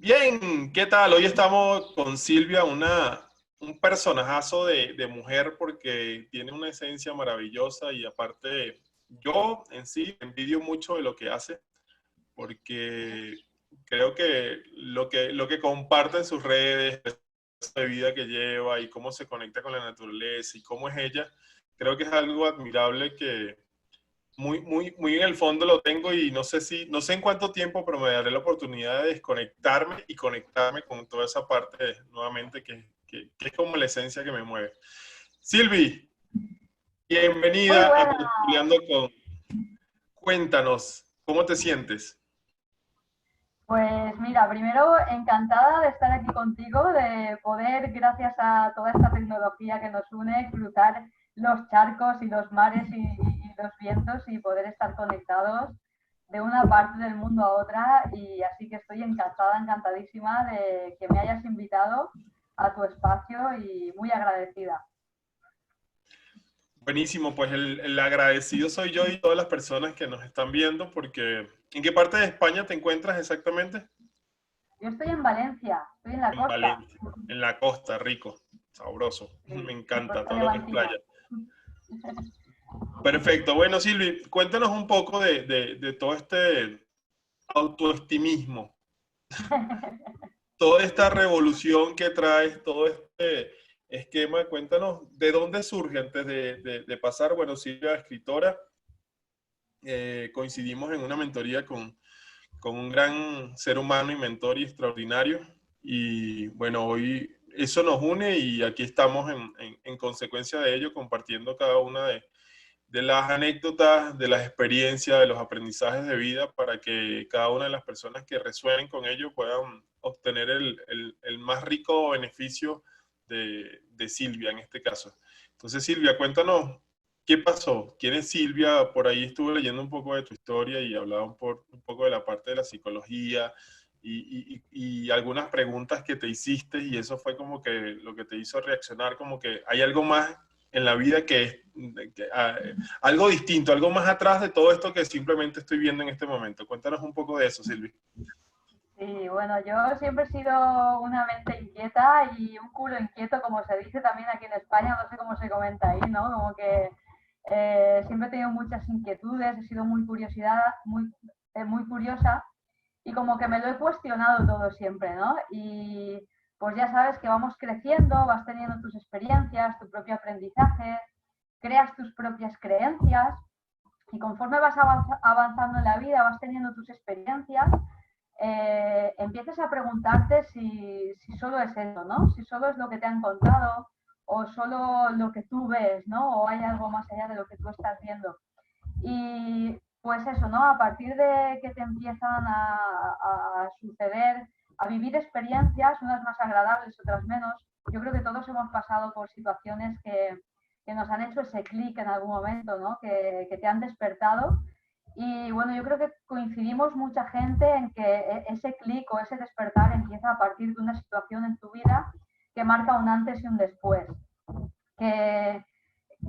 Bien, ¿qué tal? Hoy estamos con Silvia, un personajazo de mujer porque tiene una esencia maravillosa y aparte yo en sí envidio mucho de lo que hace porque creo que lo que comparte en sus redes, de vida que lleva y cómo se conecta con la naturaleza y cómo es ella, creo que es algo admirable que muy en el fondo lo tengo y no sé en cuánto tiempo, pero me daré la oportunidad de desconectarme y conectarme con toda esa parte nuevamente que es como la esencia que me mueve. Silvi, Muy bienvenida a buena. Tertuliando con. Cuéntanos, ¿cómo te sientes? Pues mira, primero encantada de estar aquí contigo, de poder, gracias a toda esta tecnología que nos une, cruzar los charcos y los mares y los vientos y poder estar conectados de una parte del mundo a otra. Y así que estoy encantada, encantadísima de que me hayas invitado a tu espacio y muy agradecida. Buenísimo, pues el agradecido soy yo y todas las personas que nos están viendo porque ¿en qué parte de España te encuentras exactamente? Yo estoy en Valencia, estoy en la En costa, Valencia, en la costa, rico, sabroso, me sí, encanta costa todo lo que es levantina. playa. Perfecto. Bueno, Silvi, cuéntanos un poco de todo este autoestimismo, toda esta revolución que traes, todo este esquema. Cuéntanos de dónde surge antes de pasar. Bueno, Silvia, escritora, coincidimos en una mentoría con un gran ser humano y mentor y extraordinario. Y bueno, hoy eso nos une y aquí estamos en consecuencia de ello compartiendo cada una de las anécdotas, de las experiencias, de los aprendizajes de vida para que cada una de las personas que resuenen con ello puedan obtener el más rico beneficio de Silvia en este caso. Entonces, Silvia, cuéntanos qué pasó, quién es Silvia. Por ahí estuve leyendo un poco de tu historia y hablaba un poco de la parte de la psicología y algunas preguntas que te hiciste y eso fue como que lo que te hizo reaccionar, como que hay algo más en la vida que es algo distinto, algo más atrás de todo esto que simplemente estoy viendo en este momento. Cuéntanos un poco de eso, Silvi. Sí, bueno, yo siempre he sido una mente inquieta y un culo inquieto, como se dice también aquí en España, no sé cómo se comenta ahí, ¿no? Como que siempre he tenido muchas inquietudes, he sido muy curiosa y como que me lo he cuestionado todo siempre, ¿no? Y pues ya sabes que vamos creciendo, vas teniendo tus experiencias, tu propio aprendizaje, creas tus propias creencias y conforme vas avanzando en la vida, vas teniendo tus experiencias, empiezas a preguntarte si solo es eso, ¿no? Si solo es lo que te han contado o solo lo que tú ves, ¿no? O hay algo más allá de lo que tú estás viendo. Y pues eso, ¿no? A partir de que te empiezan a suceder, a vivir experiencias, unas más agradables, otras menos, yo creo que todos hemos pasado por situaciones que nos han hecho ese clic en algún momento, ¿no? Que te han despertado. Y bueno, yo creo que coincidimos mucha gente en que ese clic o ese despertar empieza a partir de una situación en tu vida que marca un antes y un después. Que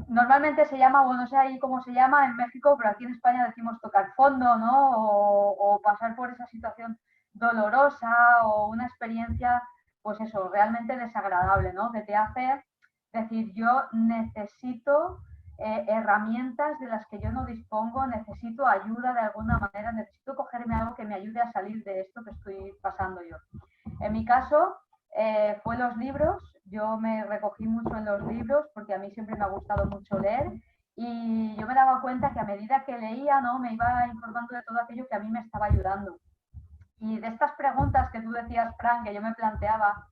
normalmente se llama, bueno, no sé ahí cómo se llama en México, pero aquí en España decimos tocar fondo, ¿no? O pasar por esa situación dolorosa o una experiencia, pues eso, realmente desagradable, ¿no? Que te hace decir, yo necesito herramientas de las que yo no dispongo, necesito ayuda de alguna manera, necesito cogerme algo que me ayude a salir de esto que estoy pasando yo. En mi caso, fue los libros. Yo me recogí mucho en los libros porque a mí siempre me ha gustado mucho leer y yo me daba cuenta que a medida que leía, ¿no? Me iba informando de todo aquello que a mí me estaba ayudando. Y de estas preguntas que tú decías, Fran, que yo me planteaba,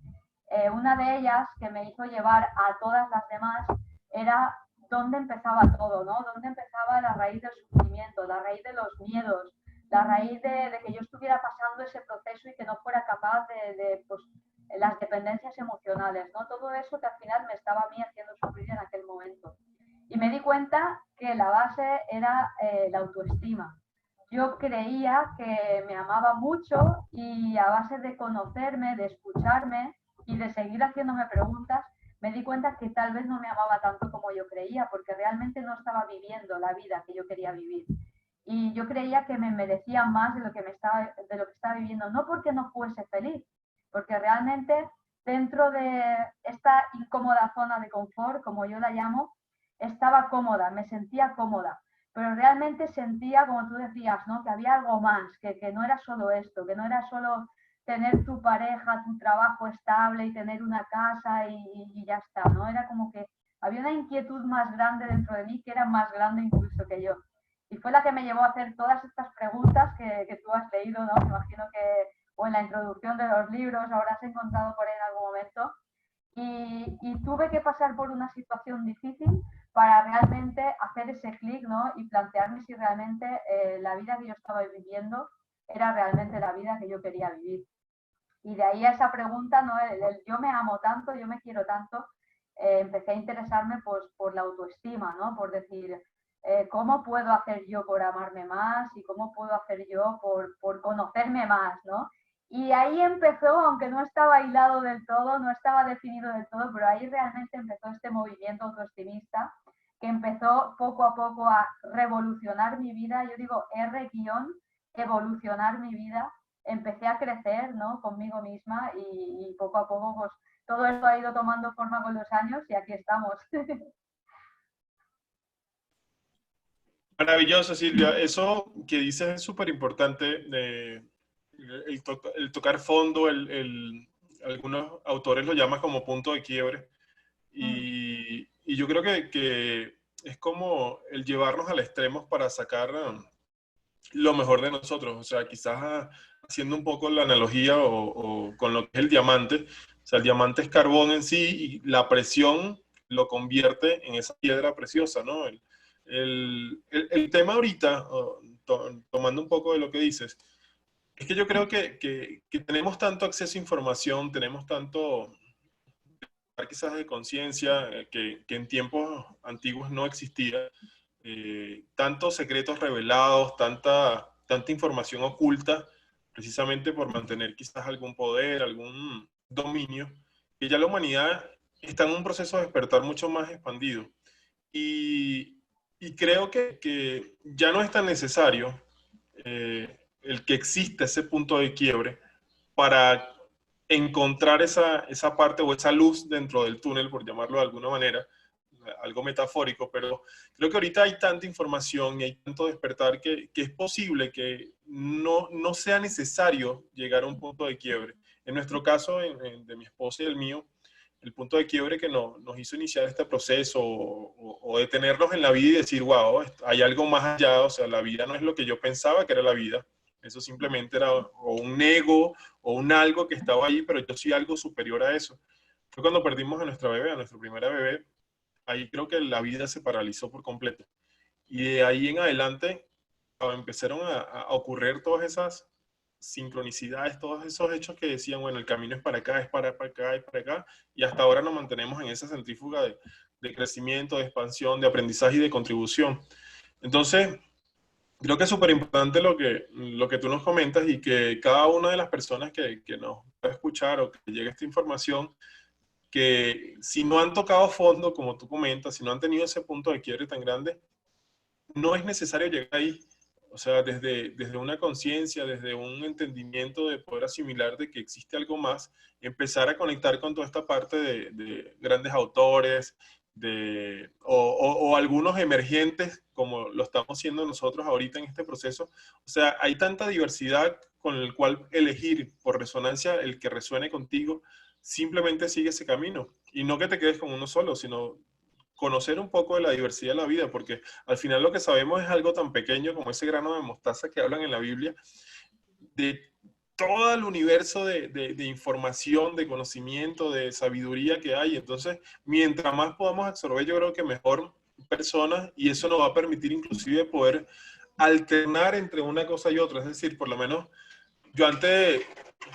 una de ellas que me hizo llevar a todas las demás era dónde empezaba todo, ¿no? Dónde empezaba la raíz del sufrimiento, la raíz de los miedos, la raíz de que yo estuviera pasando ese proceso y que no fuera capaz de pues, las dependencias emocionales, ¿no? Todo eso que al final me estaba a mí haciendo sufrir en aquel momento. Y me di cuenta que la base era la autoestima. Yo creía que me amaba mucho y a base de conocerme, de escucharme y de seguir haciéndome preguntas, me di cuenta que tal vez no me amaba tanto como yo creía, porque realmente no estaba viviendo la vida que yo quería vivir. y yo creía que me merecía más de lo que estaba viviendo, no porque no fuese feliz, porque realmente dentro de esta incómoda zona de confort, como yo la llamo, estaba cómoda, me sentía cómoda, pero realmente sentía, como tú decías, ¿no? Que había algo más, que no era solo esto, que no era solo tener tu pareja, tu trabajo estable y tener una casa y ya está, ¿no? Era como que había una inquietud más grande dentro de mí que era más grande incluso que yo. Y fue la que me llevó a hacer todas estas preguntas que tú has leído, ¿no? Me imagino que, o en la introducción de los libros, habrás encontrado por ahí en algún momento. Y tuve que pasar por una situación difícil para realmente hacer ese clic, ¿no? Y plantearme si realmente la vida que yo estaba viviendo era realmente la vida que yo quería vivir. Y de ahí a esa pregunta, ¿no? El yo me amo tanto, yo me quiero tanto, empecé a interesarme pues, por la autoestima, ¿no? Por decir, ¿cómo puedo hacer yo por amarme más y cómo puedo hacer yo por conocerme más, ¿no? Y ahí empezó, aunque no estaba hilado del todo, no estaba definido del todo, pero ahí realmente empezó este movimiento autoestimista que empezó poco a poco a revolucionar mi vida. Yo digo R-evolucionar mi vida. Empecé a crecer, ¿no? Conmigo misma y poco a poco pues todo esto ha ido tomando forma con los años y aquí estamos. Maravilloso, Silvia. Eso que dices es súper importante. El tocar fondo, algunos autores lo llaman como punto de quiebre. Y yo creo que es como el llevarnos al extremo para sacar lo mejor de nosotros. O sea, quizás haciendo un poco la analogía o con lo que es el diamante. O sea, el diamante es carbón en sí y la presión lo convierte en esa piedra preciosa, ¿no? El tema ahorita, tomando un poco de lo que dices, es que yo creo que tenemos tanto acceso a información, tenemos tanto quizás de conciencia que en tiempos antiguos no existía, tantos secretos revelados, tanta información oculta, precisamente por mantener quizás algún poder, algún dominio, que ya la humanidad está en un proceso de despertar mucho más expandido. Y, y creo que ya no es tan necesario el que exista ese punto de quiebre para encontrar esa parte o esa luz dentro del túnel, por llamarlo de alguna manera, algo metafórico, pero creo que ahorita hay tanta información y hay tanto despertar que es posible que no sea necesario llegar a un punto de quiebre. En nuestro caso, de mi esposa y el mío, el punto de quiebre que nos hizo iniciar este proceso o detenernos en la vida y decir, wow, hay algo más allá, o sea, la vida no es lo que yo pensaba que era la vida, eso simplemente era o un ego o un algo que estaba ahí, pero yo soy algo superior a eso. Fue cuando perdimos a nuestra bebé, a nuestra primera bebé, ahí creo que la vida se paralizó por completo. Y de ahí en adelante empezaron a ocurrir todas esas sincronicidades, todos esos hechos que decían, bueno, el camino es para acá, es para acá, es para acá, y hasta ahora nos mantenemos en esa centrífuga de crecimiento, de expansión, de aprendizaje y de contribución. Entonces, creo que es súper importante lo que tú nos comentas y que cada una de las personas que nos va a escuchar o que llegue esta información, que si no han tocado fondo, como tú comentas, si no han tenido ese punto de quiebre tan grande, no es necesario llegar ahí. O sea, desde una conciencia, desde un entendimiento de poder asimilar de que existe algo más, empezar a conectar con toda esta parte de grandes autores, o algunos emergentes, como lo estamos haciendo nosotros ahorita en este proceso. O sea, hay tanta diversidad con el cual elegir por resonancia el que resuene contigo, simplemente sigue ese camino. Y no que te quedes con uno solo, sino conocer un poco de la diversidad de la vida, porque al final lo que sabemos es algo tan pequeño como ese grano de mostaza que hablan en la Biblia, de todo el universo de información, de conocimiento, de sabiduría que hay. Entonces, mientras más podamos absorber, yo creo que mejor personas, y eso nos va a permitir inclusive poder alternar entre una cosa y otra. Es decir, por lo menos yo antes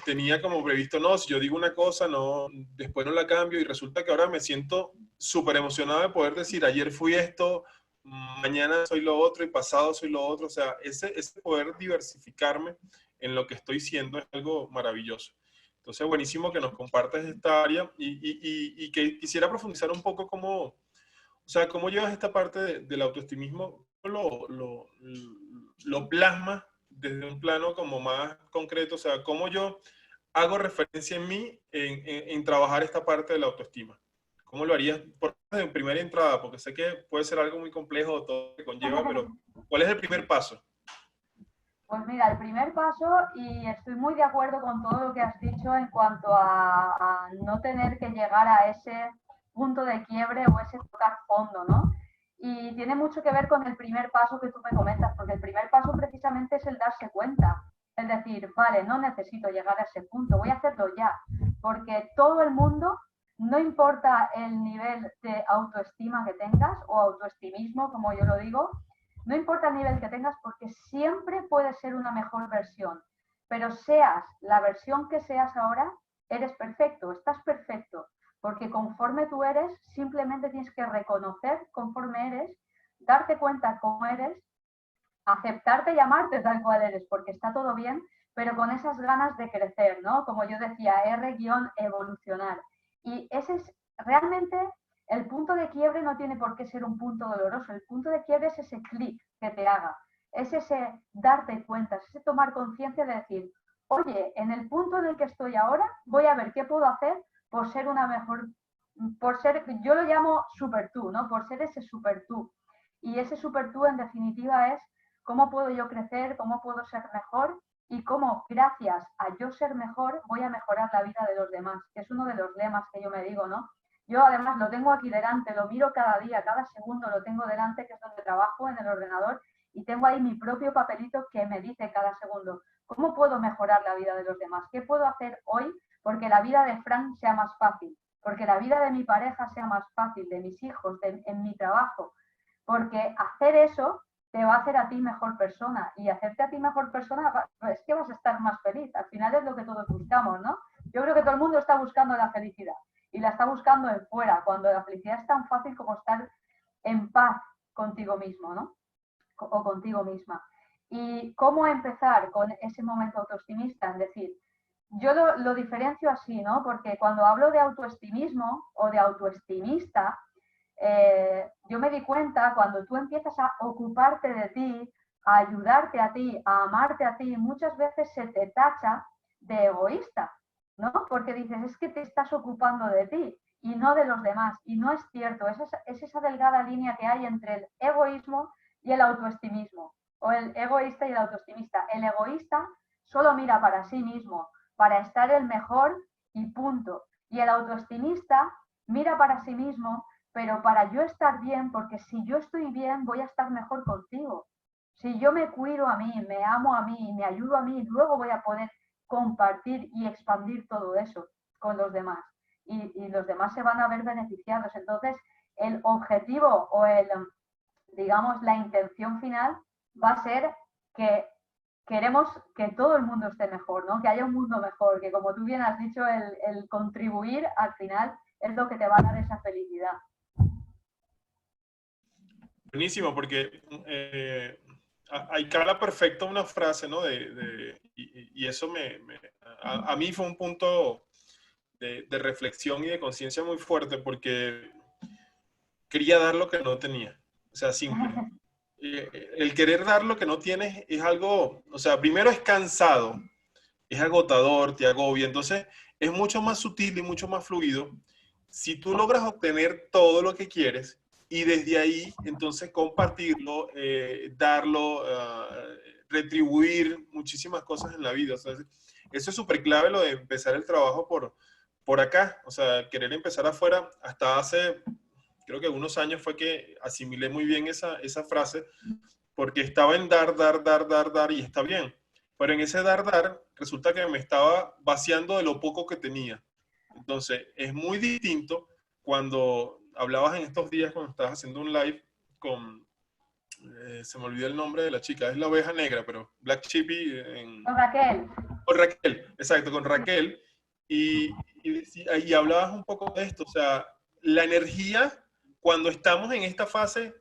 tenía como previsto, no, si yo digo una cosa, no, después no la cambio y resulta que ahora me siento súper emocionado de poder decir, ayer fui esto, mañana soy lo otro y pasado soy lo otro. O sea, ese poder diversificarme en lo que estoy siendo es algo maravilloso. Entonces, buenísimo que nos compartas esta área y que quisiera profundizar un poco cómo, o sea, cómo llevas esta parte del autoestimismo lo plasmas desde un plano como más concreto? O sea, ¿cómo yo hago referencia en mí en trabajar esta parte de la autoestima? ¿Cómo lo harías en primera entrada? Porque sé que puede ser algo muy complejo, todo lo que conlleva, pero ¿cuál es el primer paso? Pues mira, el primer paso, y estoy muy de acuerdo con todo lo que has dicho en cuanto a no tener que llegar a ese punto de quiebre o ese tocar fondo, ¿no? Y tiene mucho que ver con el primer paso que tú me comentas, porque el primer paso precisamente es el darse cuenta, es decir, vale, no necesito llegar a ese punto, voy a hacerlo ya, porque todo el mundo, no importa el nivel de autoestima que tengas o autoestimismo, como yo lo digo, no importa el nivel que tengas porque siempre puedes ser una mejor versión, pero seas la versión que seas ahora, eres perfecto, estás perfecto, porque conforme tú eres, simplemente tienes que reconocer conforme eres, darte cuenta cómo eres, aceptarte y amarte tal cual eres, porque está todo bien, pero con esas ganas de crecer, ¿no? Como yo decía, R-evolucionar. Y ese es realmente el punto de quiebre, no tiene por qué ser un punto doloroso. El punto de quiebre es ese clic que te haga, es ese darte cuenta, es ese tomar conciencia de decir, oye, en el punto en el que estoy ahora, voy a ver qué puedo hacer por ser una mejor, por ser, yo lo llamo super tú, ¿no? Por ser ese super tú. Y ese super tú, en definitiva, es cómo puedo yo crecer, cómo puedo ser mejor y cómo, gracias a yo ser mejor, voy a mejorar la vida de los demás, que es uno de los lemas que yo me digo, ¿no? Yo además lo tengo aquí delante, lo miro cada día, cada segundo lo tengo delante, que es donde trabajo en el ordenador, y tengo ahí mi propio papelito que me dice cada segundo, ¿cómo puedo mejorar la vida de los demás? ¿Qué puedo hacer hoy porque la vida de Frank sea más fácil? Porque la vida de mi pareja sea más fácil, de mis hijos, en mi trabajo. Porque hacer eso te va a hacer a ti mejor persona, y hacerte a ti mejor persona es que vas a estar más feliz. Al final es lo que todos buscamos, ¿no? Yo creo que todo el mundo está buscando la felicidad y la está buscando en fuera, cuando la felicidad es tan fácil como estar en paz contigo mismo, ¿no? O contigo misma. ¿Y cómo empezar con ese momento autoestimista? Es decir, yo lo diferencio así, ¿no? Porque cuando hablo de autoestimismo o de autoestimista, yo me di cuenta cuando tú empiezas a ocuparte de ti, a ayudarte a ti, a amarte a ti, muchas veces se te tacha de egoísta, ¿no? Porque dices, es que te estás ocupando de ti y no de los demás. Y no es cierto, es esa delgada línea que hay entre el egoísmo y el autoestimismo, o el egoísta y el autoestimista. El egoísta solo mira para sí mismo, para estar el mejor y punto. Y el autoestimista mira para sí mismo, pero para yo estar bien, porque si yo estoy bien, voy a estar mejor contigo. Si yo me cuido a mí, me amo a mí, me ayudo a mí, luego voy a poder compartir y expandir todo eso con los demás. Y los demás se van a ver beneficiados. Entonces, el objetivo o digamos, la intención final va a ser que queremos que todo el mundo esté mejor, ¿no? Que haya un mundo mejor, que como tú bien has dicho, el contribuir al final es lo que te va a dar esa felicidad. Buenísimo, porque hay cala perfecta una frase, ¿no? Y eso a mí fue un punto de reflexión y de conciencia muy fuerte, porque quería dar lo que no tenía. O sea, simple. El querer dar lo que no tienes es algo, o sea, primero es cansado, es agotador, te agobia, entonces es mucho más sutil y mucho más fluido si tú logras obtener todo lo que quieres y desde ahí entonces compartirlo, darlo, retribuir muchísimas cosas en la vida. O sea, eso es súper clave, lo de empezar el trabajo por acá, o sea, querer empezar afuera. Hasta hace, creo que unos años fue que asimilé muy bien esa frase, porque estaba en dar, y está bien. Pero en ese dar, resulta que me estaba vaciando de lo poco que tenía. Entonces, es muy distinto cuando hablabas en estos días, cuando estabas haciendo un live con, se me olvidó el nombre de la chica, es la oveja negra, pero Black Chippy Con Raquel. Con Raquel, exacto, con Raquel. Y hablabas un poco de esto, o sea, la energía, cuando estamos en esta fase,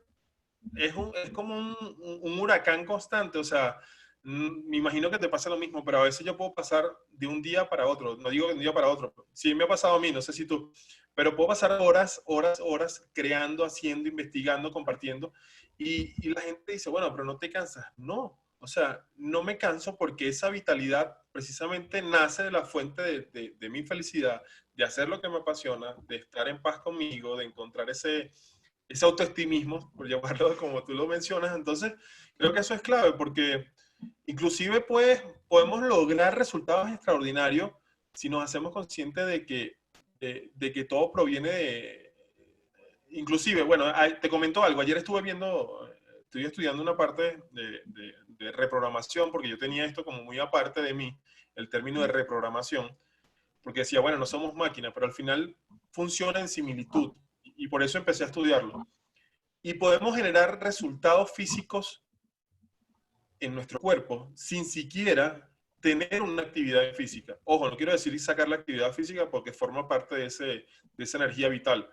es como un huracán constante, o sea, me imagino que te pasa lo mismo, pero a veces yo puedo pasar de un día para otro, no digo de un día para otro, sí me ha pasado a mí, no sé si tú, pero puedo pasar horas, horas, horas creando, haciendo, investigando, compartiendo, y la gente dice, bueno, pero no te cansas. No, o sea, no me canso porque esa vitalidad precisamente nace de la fuente de mi felicidad, de hacer lo que me apasiona, de estar en paz conmigo, de encontrar ese autoestimismo, por llamarlo como tú lo mencionas. Entonces, creo que eso es clave porque inclusive pues, podemos lograr resultados extraordinarios si nos hacemos conscientes de que todo proviene de... Inclusive, bueno, te comento algo. Ayer estuve estudiando una parte de reprogramación porque yo tenía esto como muy aparte de mí, el término de reprogramación, porque decía, bueno, no somos máquinas, pero al final funciona en similitud y por eso empecé a estudiarlo. Y podemos generar resultados físicos en nuestro cuerpo sin siquiera tener una actividad física. Ojo, no quiero decir sacar la actividad física porque forma parte de esa energía vital.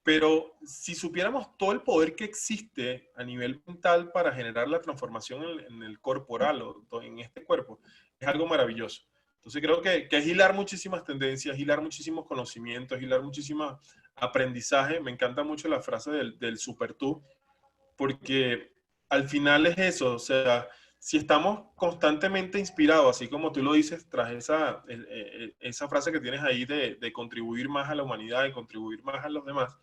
Pero si supiéramos todo el poder que existe a nivel mental para generar la transformación en el corporal o en este cuerpo, es algo maravilloso. Entonces creo que es hilar muchísimas tendencias, hilar muchísimos conocimientos, hilar muchísimo aprendizaje. Me encanta mucho la frase del super tú, porque al final es eso, o sea, si estamos constantemente inspirados, así como tú lo dices, tras esa frase que tienes ahí de contribuir más a la humanidad, de contribuir más a los demás,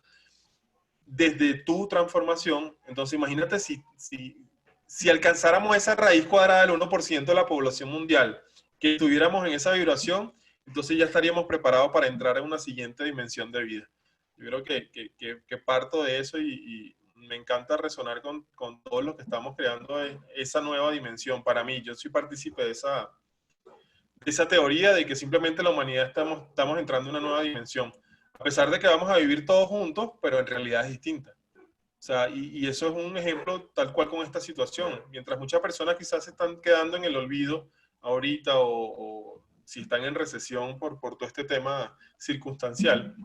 desde tu transformación, entonces imagínate si alcanzáramos esa raíz cuadrada del 1% de la población mundial, que estuviéramos en esa vibración, entonces ya estaríamos preparados para entrar en una siguiente dimensión de vida. Yo creo que parto de eso y me encanta resonar con todos los que estamos creando esa nueva dimensión. Para mí, yo soy partícipe de esa teoría de que simplemente la humanidad estamos entrando en una nueva dimensión. A pesar de que vamos a vivir todos juntos, pero en realidad es distinta. O sea, y eso es un ejemplo tal cual con esta situación. Mientras muchas personas quizás se están quedando en el olvido ahorita o si están en recesión por todo este tema circunstancial,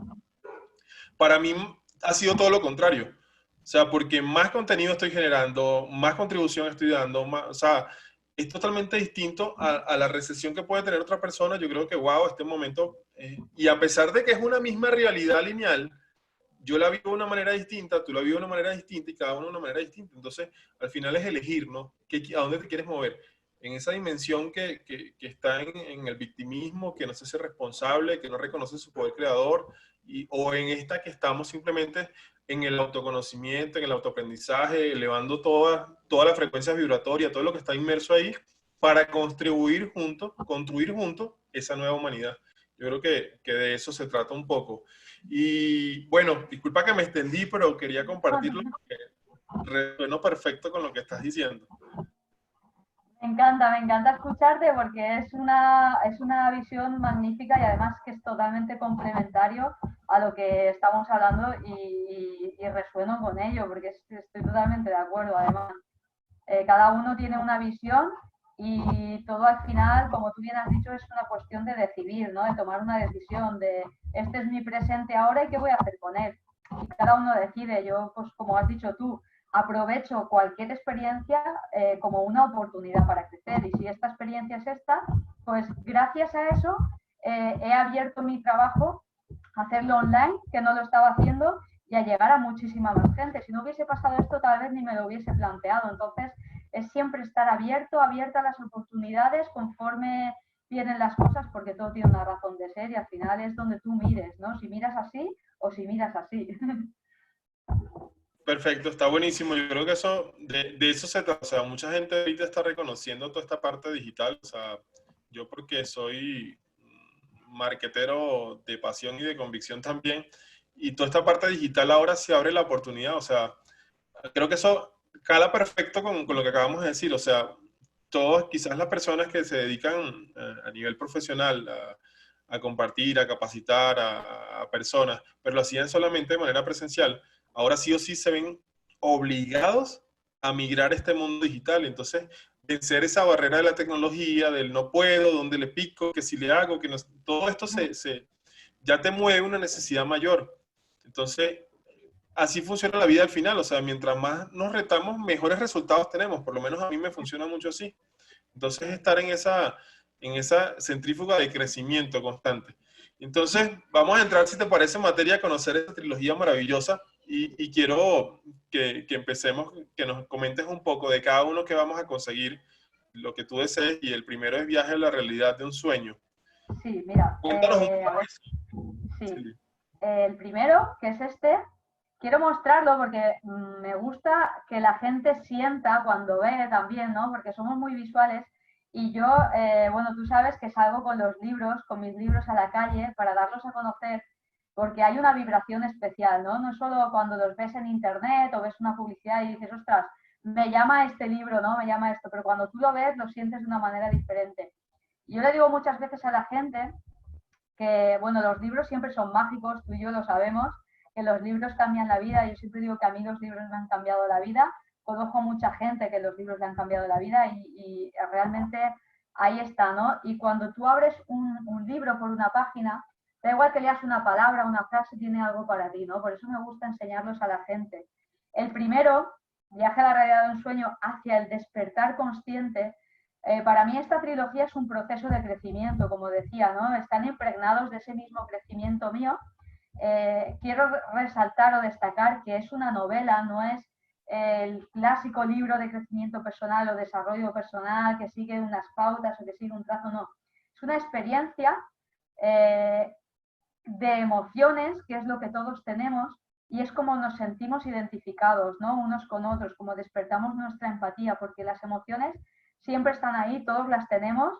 para mí ha sido todo lo contrario. O sea, porque más contenido estoy generando, más contribución estoy dando, más, o sea, es totalmente distinto a la recesión que puede tener otra persona. Yo creo que, wow, este momento, y a pesar de que es una misma realidad lineal, yo la vivo de una manera distinta, tú la vives de una manera distinta y cada uno de una manera distinta. Entonces, al final es elegir, ¿no? ¿A dónde te quieres mover? En esa dimensión que está en el victimismo, que no se hace responsable, que no reconoce su poder creador, o en esta que estamos simplemente en el autoconocimiento, en el autoaprendizaje, elevando toda la frecuencia vibratoria, todo lo que está inmerso ahí, para construir juntos esa nueva humanidad. Yo creo que de eso se trata un poco. Y bueno, disculpa que me extendí, pero quería compartirlo porque resueno perfecto con lo que estás diciendo. Me encanta escucharte porque es una visión magnífica y además que es totalmente complementario a lo que estamos hablando y resueno con ello porque estoy totalmente de acuerdo. Además, cada uno tiene una visión y todo al final, como tú bien has dicho, es una cuestión de decidir, ¿no? De tomar una decisión de este es mi presente ahora y qué voy a hacer con él. Y cada uno decide. Yo, pues como has dicho tú, aprovecho cualquier experiencia como una oportunidad para crecer. Y si esta experiencia es esta, pues gracias a eso he abierto mi trabajo a hacerlo online, que no lo estaba haciendo, y a llegar a muchísima más gente. Si no hubiese pasado esto, tal vez ni me lo hubiese planteado. Entonces, es siempre estar abierta a las oportunidades conforme vienen las cosas, porque todo tiene una razón de ser y al final es donde tú mires, ¿no? Si miras así o si miras así. Perfecto, está buenísimo. Yo creo que de eso se trata. O sea, mucha gente ahorita está reconociendo toda esta parte digital. O sea, yo porque soy marketero de pasión y de convicción también, y toda esta parte digital ahora se abre la oportunidad. O sea, creo que eso cala perfecto con lo que acabamos de decir. O sea, todos, quizás las personas que se dedican a nivel profesional a compartir, a capacitar a personas, pero lo hacían solamente de manera presencial, ahora sí o sí se ven obligados a migrar a este mundo digital. Entonces, vencer esa barrera de la tecnología, del no puedo, dónde le pico, que si le hago, que no, todo esto ya te mueve una necesidad mayor. Entonces, así funciona la vida al final. O sea, mientras más nos retamos, mejores resultados tenemos. Por lo menos a mí me funciona mucho así. Entonces, estar en esa centrífuga de crecimiento constante. Entonces, vamos a entrar, si te parece, en materia a conocer esta trilogía maravillosa y quiero que empecemos, que nos comentes un poco de cada uno que vamos a conseguir, lo que tú desees, y el primero es Viaje a la realidad de un sueño. Sí, mira, Cuéntanos un a poco ver, eso. sí. Sí. El primero, que es este, quiero mostrarlo porque me gusta que la gente sienta cuando ve también, ¿no? Porque somos muy visuales y yo, bueno, tú sabes que salgo con los libros, con mis libros a la calle para darlos a conocer porque hay una vibración especial, ¿no? No solo cuando los ves en internet o ves una publicidad y dices, ostras, me llama este libro, ¿no? Me llama esto, pero cuando tú lo ves lo sientes de una manera diferente. Yo le digo muchas veces a la gente que, bueno, los libros siempre son mágicos, tú y yo lo sabemos, que los libros cambian la vida. Yo siempre digo que a mí los libros me han cambiado la vida. Conozco mucha gente que los libros le han cambiado la vida y realmente ahí está, ¿no? Y cuando tú abres un libro por una página, da igual que leas una palabra, una frase, tiene algo para ti, ¿no? Por eso me gusta enseñarlos a la gente. El primero, Viaje a la realidad de un sueño hacia el despertar consciente, para mí esta trilogía es un proceso de crecimiento, como decía, ¿no? Están impregnados de ese mismo crecimiento mío. Quiero resaltar o destacar que es una novela, no es el clásico libro de crecimiento personal o desarrollo personal que sigue unas pautas o que sigue un trazo, no. Es una experiencia de emociones, que es lo que todos tenemos, y es como nos sentimos identificados, ¿no? Unos con otros, como despertamos nuestra empatía, porque las emociones siempre están ahí, todos las tenemos,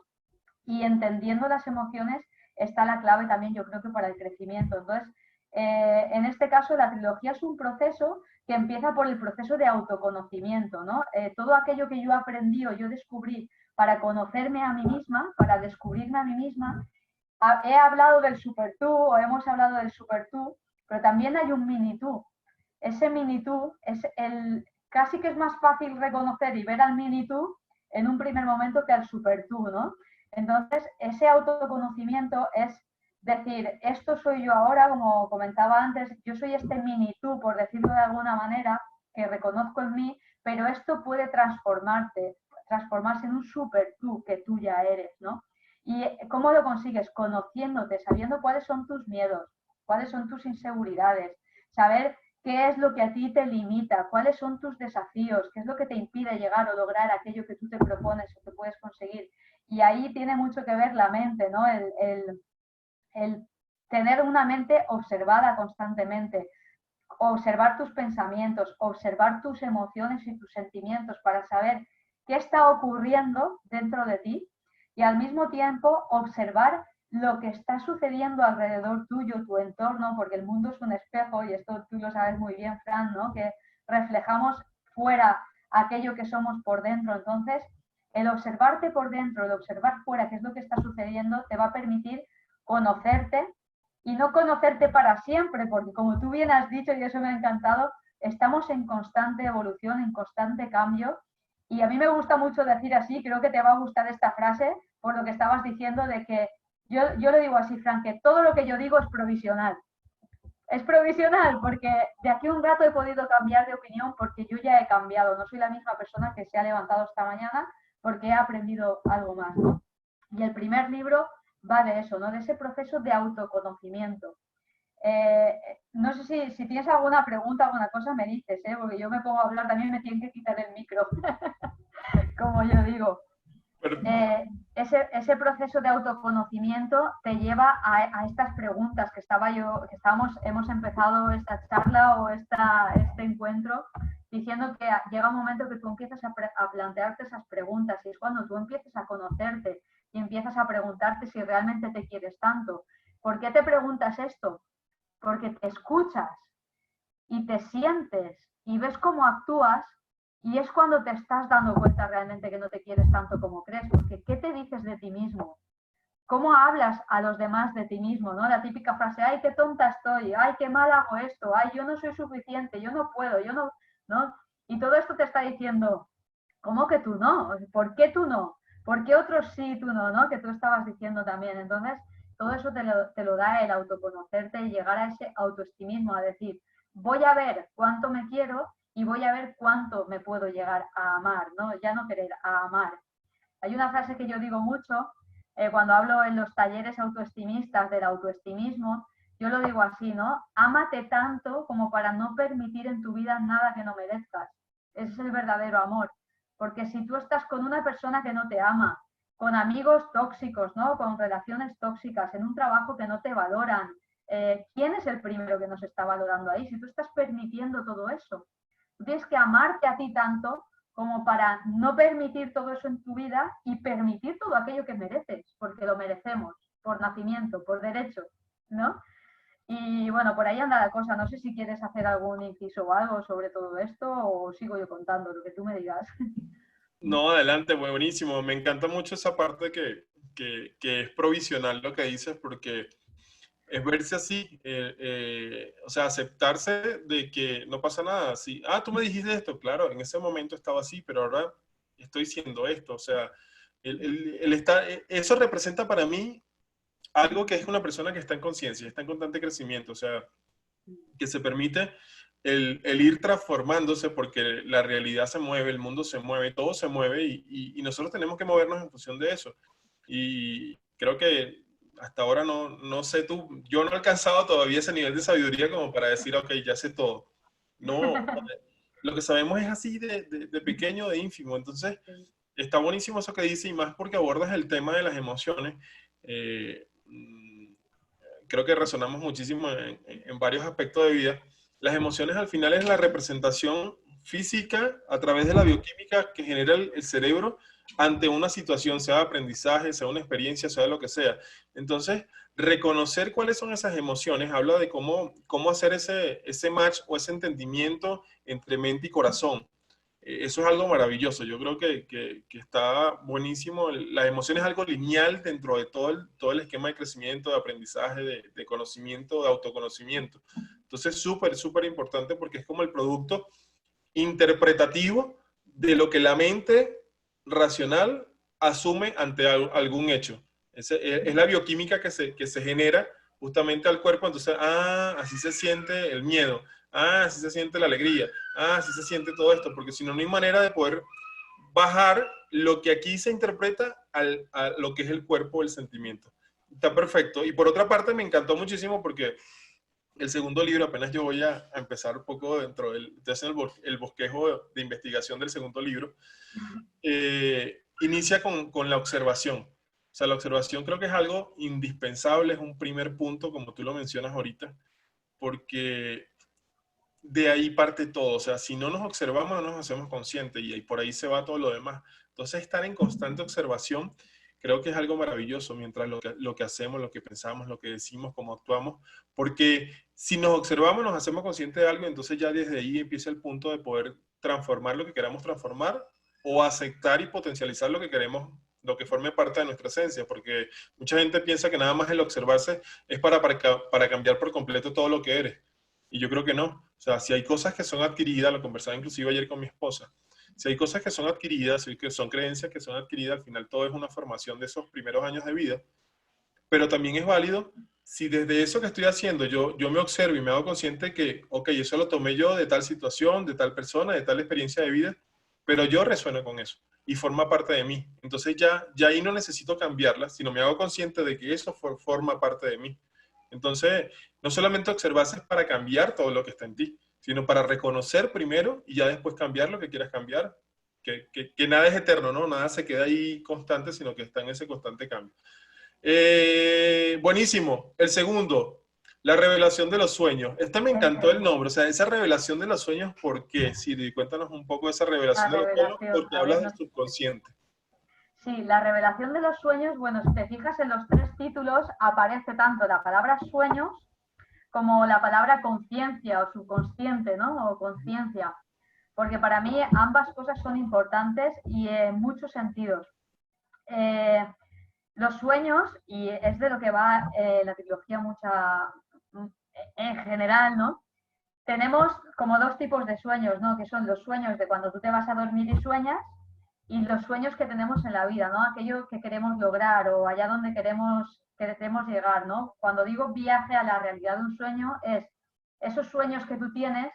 y entendiendo las emociones está la clave también, yo creo que para el crecimiento. Entonces, en este caso, la trilogía es un proceso que empieza por el proceso de autoconocimiento, ¿no? Todo aquello que yo aprendí o yo descubrí para conocerme a mí misma, para descubrirme a mí misma, he hablado del super tú o hemos hablado del super tú, pero también hay un mini tú. Ese mini tú es el casi que es más fácil reconocer y ver al mini tú en un primer momento que al super tú, ¿no? Entonces, ese autoconocimiento es decir, esto soy yo ahora, como comentaba antes, yo soy este mini tú, por decirlo de alguna manera, que reconozco en mí, pero esto puede transformarse en un super tú que tú ya eres, ¿no? ¿Y cómo lo consigues? Conociéndote, sabiendo cuáles son tus miedos, cuáles son tus inseguridades, saber qué es lo que a ti te limita, cuáles son tus desafíos, qué es lo que te impide llegar o lograr aquello que tú te propones o que puedes conseguir. Y ahí tiene mucho que ver la mente, ¿no? El tener una mente observada constantemente, observar tus pensamientos, observar tus emociones y tus sentimientos para saber qué está ocurriendo dentro de ti y al mismo tiempo observar lo que está sucediendo alrededor tuyo, tu entorno, porque el mundo es un espejo y esto tú lo sabes muy bien, Fran, ¿no? Que reflejamos fuera aquello que somos por dentro. Entonces, el observarte por dentro, el observar fuera qué es lo que está sucediendo, te va a permitir conocerte y no conocerte para siempre, porque como tú bien has dicho, y eso me ha encantado, estamos en constante evolución, en constante cambio. Y a mí me gusta mucho decir así, creo que te va a gustar esta frase, por lo que estabas diciendo de que yo lo digo así, Fran, que todo lo que yo digo es provisional. Es provisional porque de aquí a un rato he podido cambiar de opinión porque yo ya he cambiado. No soy la misma persona que se ha levantado esta mañana porque he aprendido algo más, ¿no? Y el primer libro va de eso, ¿no? De ese proceso de autoconocimiento. No sé si tienes alguna pregunta, alguna cosa, me dices, porque yo me pongo a hablar, también me tienen que quitar el micro, como yo digo. Pero, Ese proceso de autoconocimiento te lleva a estas preguntas que hemos empezado esta charla o este encuentro diciendo que llega un momento que tú empiezas a plantearte esas preguntas y es cuando tú empiezas a conocerte y empiezas a preguntarte si realmente te quieres tanto. ¿Por qué te preguntas esto? Porque te escuchas y te sientes y ves cómo actúas y es cuando te estás dando cuenta realmente que no te quieres tanto como crees, porque ¿qué te dices de ti mismo? ¿Cómo hablas a los demás de ti mismo? ¿No? La típica frase, ay, qué tonta estoy, ay, qué mal hago esto, ay, yo no soy suficiente, yo no puedo, yo no, ¿no? Y todo esto te está diciendo, ¿cómo que tú no? ¿Por qué tú no? ¿Por qué otros sí, tú no? ¿No? Que tú estabas diciendo también. Entonces, todo eso te lo da el autoconocerte y llegar a ese autoestimismo, a decir, voy a ver cuánto me quiero y voy a ver cuánto me puedo llegar a amar, ¿no? Ya no querer, a amar. Hay una frase que yo digo mucho, cuando hablo en los talleres autoestimistas del autoestimismo, yo lo digo así, ¿no? Ámate tanto como para no permitir en tu vida nada que no merezcas. Ese es el verdadero amor. Porque si tú estás con una persona que no te ama, con amigos tóxicos, ¿no? Con relaciones tóxicas, en un trabajo que no te valoran, ¿quién es el primero que nos está valorando ahí? Si tú estás permitiendo todo eso, tú tienes que amarte a ti tanto como para no permitir todo eso en tu vida y permitir todo aquello que mereces, porque lo merecemos, por nacimiento, por derecho, ¿no? Y bueno, por ahí anda la cosa. No sé si quieres hacer algún inciso o algo sobre todo esto o sigo yo contando lo que tú me digas. No, adelante, buenísimo. Me encanta mucho esa parte que es provisional lo que dices, porque es verse así, o sea, aceptarse de que no pasa nada. Sí, ah, tú me dijiste esto, claro, en ese momento estaba así, pero ahora estoy siendo esto. O sea, eso representa para mí algo que es una persona que está en conciencia, está en constante crecimiento, o sea, que se permite el ir transformándose porque la realidad se mueve, el mundo se mueve, todo se mueve y nosotros tenemos que movernos en función de eso. Y creo que hasta ahora no sé tú, yo no he alcanzado todavía ese nivel de sabiduría como para decir, ok, ya sé todo. No, lo que sabemos es así de pequeño, de ínfimo. Entonces, está buenísimo eso que dice y más porque abordas el tema de las emociones. Eh, Creo que resonamos muchísimo en varios aspectos de vida. Las emociones al final es la representación física a través de la bioquímica que genera el cerebro ante una situación, sea de aprendizaje, sea una experiencia, sea lo que sea. Entonces, reconocer cuáles son esas emociones habla de cómo hacer ese match o ese entendimiento entre mente y corazón. Eso es algo maravilloso. Yo creo que está buenísimo. La emoción es algo lineal dentro de todo el esquema de crecimiento, de aprendizaje, de conocimiento, de autoconocimiento. Entonces, súper importante porque es como el producto interpretativo de lo que la mente racional asume ante algún hecho. Es la bioquímica que se genera justamente al cuerpo. Entonces, así se siente el miedo, así se siente la alegría, así se siente todo esto, porque si no, no hay manera de poder bajar lo que aquí se interpreta a lo que es el cuerpo, el sentimiento. Está perfecto. Y por otra parte, me encantó muchísimo porque el segundo libro, apenas yo voy a empezar un poco dentro del, estoy haciendo el bosquejo de investigación del segundo libro, inicia con la observación. O sea, la observación creo que es algo indispensable, es un primer punto, como tú lo mencionas ahorita, porque de ahí parte todo. O sea, si no nos observamos, no nos hacemos conscientes y por ahí se va todo lo demás. Entonces, estar en constante observación creo que es algo maravilloso mientras lo que hacemos, lo que pensamos, lo que decimos, cómo actuamos, porque si nos observamos, nos hacemos conscientes de algo, entonces ya desde ahí empieza el punto de poder transformar lo que queramos transformar o aceptar y potencializar lo que queremos, lo que forme parte de nuestra esencia, porque mucha gente piensa que nada más el observarse es para cambiar por completo todo lo que eres. Y yo creo que no. O sea, si hay cosas que son adquiridas, lo conversaba inclusive ayer con mi esposa, si hay cosas que son adquiridas, si que son creencias que son adquiridas, al final todo es una formación de esos primeros años de vida, pero también es válido si desde eso que estoy haciendo yo me observo y me hago consciente que, ok, eso lo tomé yo de tal situación, de tal persona, de tal experiencia de vida, pero yo resueno con eso y forma parte de mí. Entonces ya ahí no necesito cambiarla, sino me hago consciente de que eso forma parte de mí. Entonces, no solamente observarse es para cambiar todo lo que está en ti, sino para reconocer primero y ya después cambiar lo que quieras cambiar. Que nada es eterno, ¿no? Nada se queda ahí constante, sino que está en ese constante cambio. Buenísimo. El segundo, la revelación de los sueños. Este me encantó el nombre, o sea, esa revelación de los sueños, ¿por qué? Siri, cuéntanos un poco de esa La revelación de los sueños, revelación, porque a ver, hablas no del sé. subconsciente. Sí, la revelación de los sueños, bueno, si te fijas en los tres títulos, aparece tanto la palabra sueños como la palabra conciencia o subconsciente, ¿no? O conciencia. Porque para mí ambas cosas son importantes y en muchos sentidos. Los sueños, y es de lo que va la trilogía en general, ¿no? Tenemos como dos tipos de sueños, ¿no? Que son los sueños de cuando tú te vas a dormir y sueñas y los sueños que tenemos en la vida, ¿no? Aquello que queremos lograr o allá donde queremos llegar, ¿no? Cuando digo viaje a la realidad de un sueño es esos sueños que tú tienes,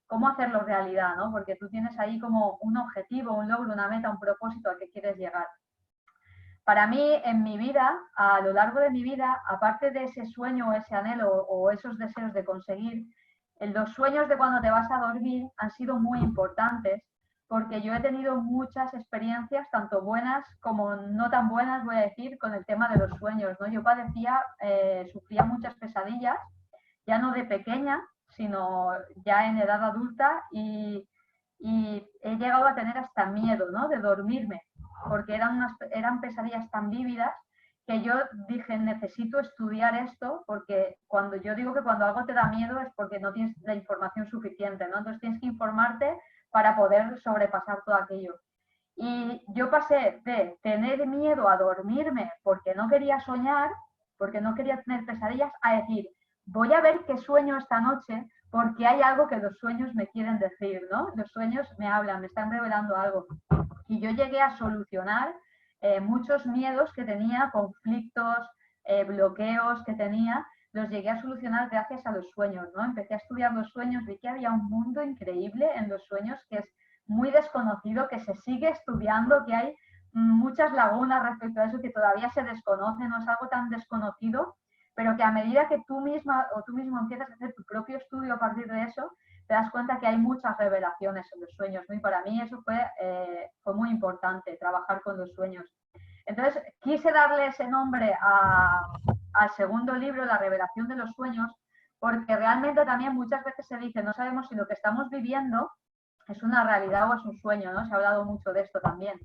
cómo hacerlos realidad, ¿no? Porque tú tienes ahí como un objetivo, un logro, una meta, un propósito al que quieres llegar. para mí, en mi vida, a lo largo de mi vida, aparte de ese sueño o ese anhelo o esos deseos de conseguir, los sueños de cuando te vas a dormir han sido muy importantes porque yo he tenido muchas experiencias, tanto buenas como no tan buenas, voy a decir, con el tema de los sueños, ¿no? Yo sufría muchas pesadillas, ya no de pequeña, sino ya en edad adulta y he llegado a tener hasta miedo, ¿no? De dormirme, porque eran pesadillas tan vívidas que yo dije, necesito estudiar esto, porque cuando yo digo que cuando algo te da miedo es porque no tienes la información suficiente, ¿no? Entonces tienes que informarte para poder sobrepasar todo aquello. Y yo pasé de tener miedo a dormirme porque no quería soñar, porque no quería tener pesadillas, a decir, voy a ver qué sueño esta noche porque hay algo que los sueños me quieren decir, ¿no? Los sueños me hablan, me están revelando algo. Y yo llegué a solucionar muchos miedos que tenía, conflictos, bloqueos que tenía, los llegué a solucionar gracias a los sueños, ¿no? Empecé a estudiar los sueños, vi que había un mundo increíble en los sueños que es muy desconocido, que se sigue estudiando, que hay muchas lagunas respecto a eso que todavía se desconoce, no es algo tan desconocido, pero que a medida que tú misma o tú mismo empiezas a hacer tu propio estudio a partir de eso, te das cuenta que hay muchas revelaciones en los sueños, ¿no? Y para mí eso fue muy importante, trabajar con los sueños. Entonces, quise darle ese nombre al segundo libro, La revelación de los sueños, porque realmente también muchas veces se dice, no sabemos si lo que estamos viviendo es una realidad o es un sueño, ¿no? Se ha hablado mucho de esto también.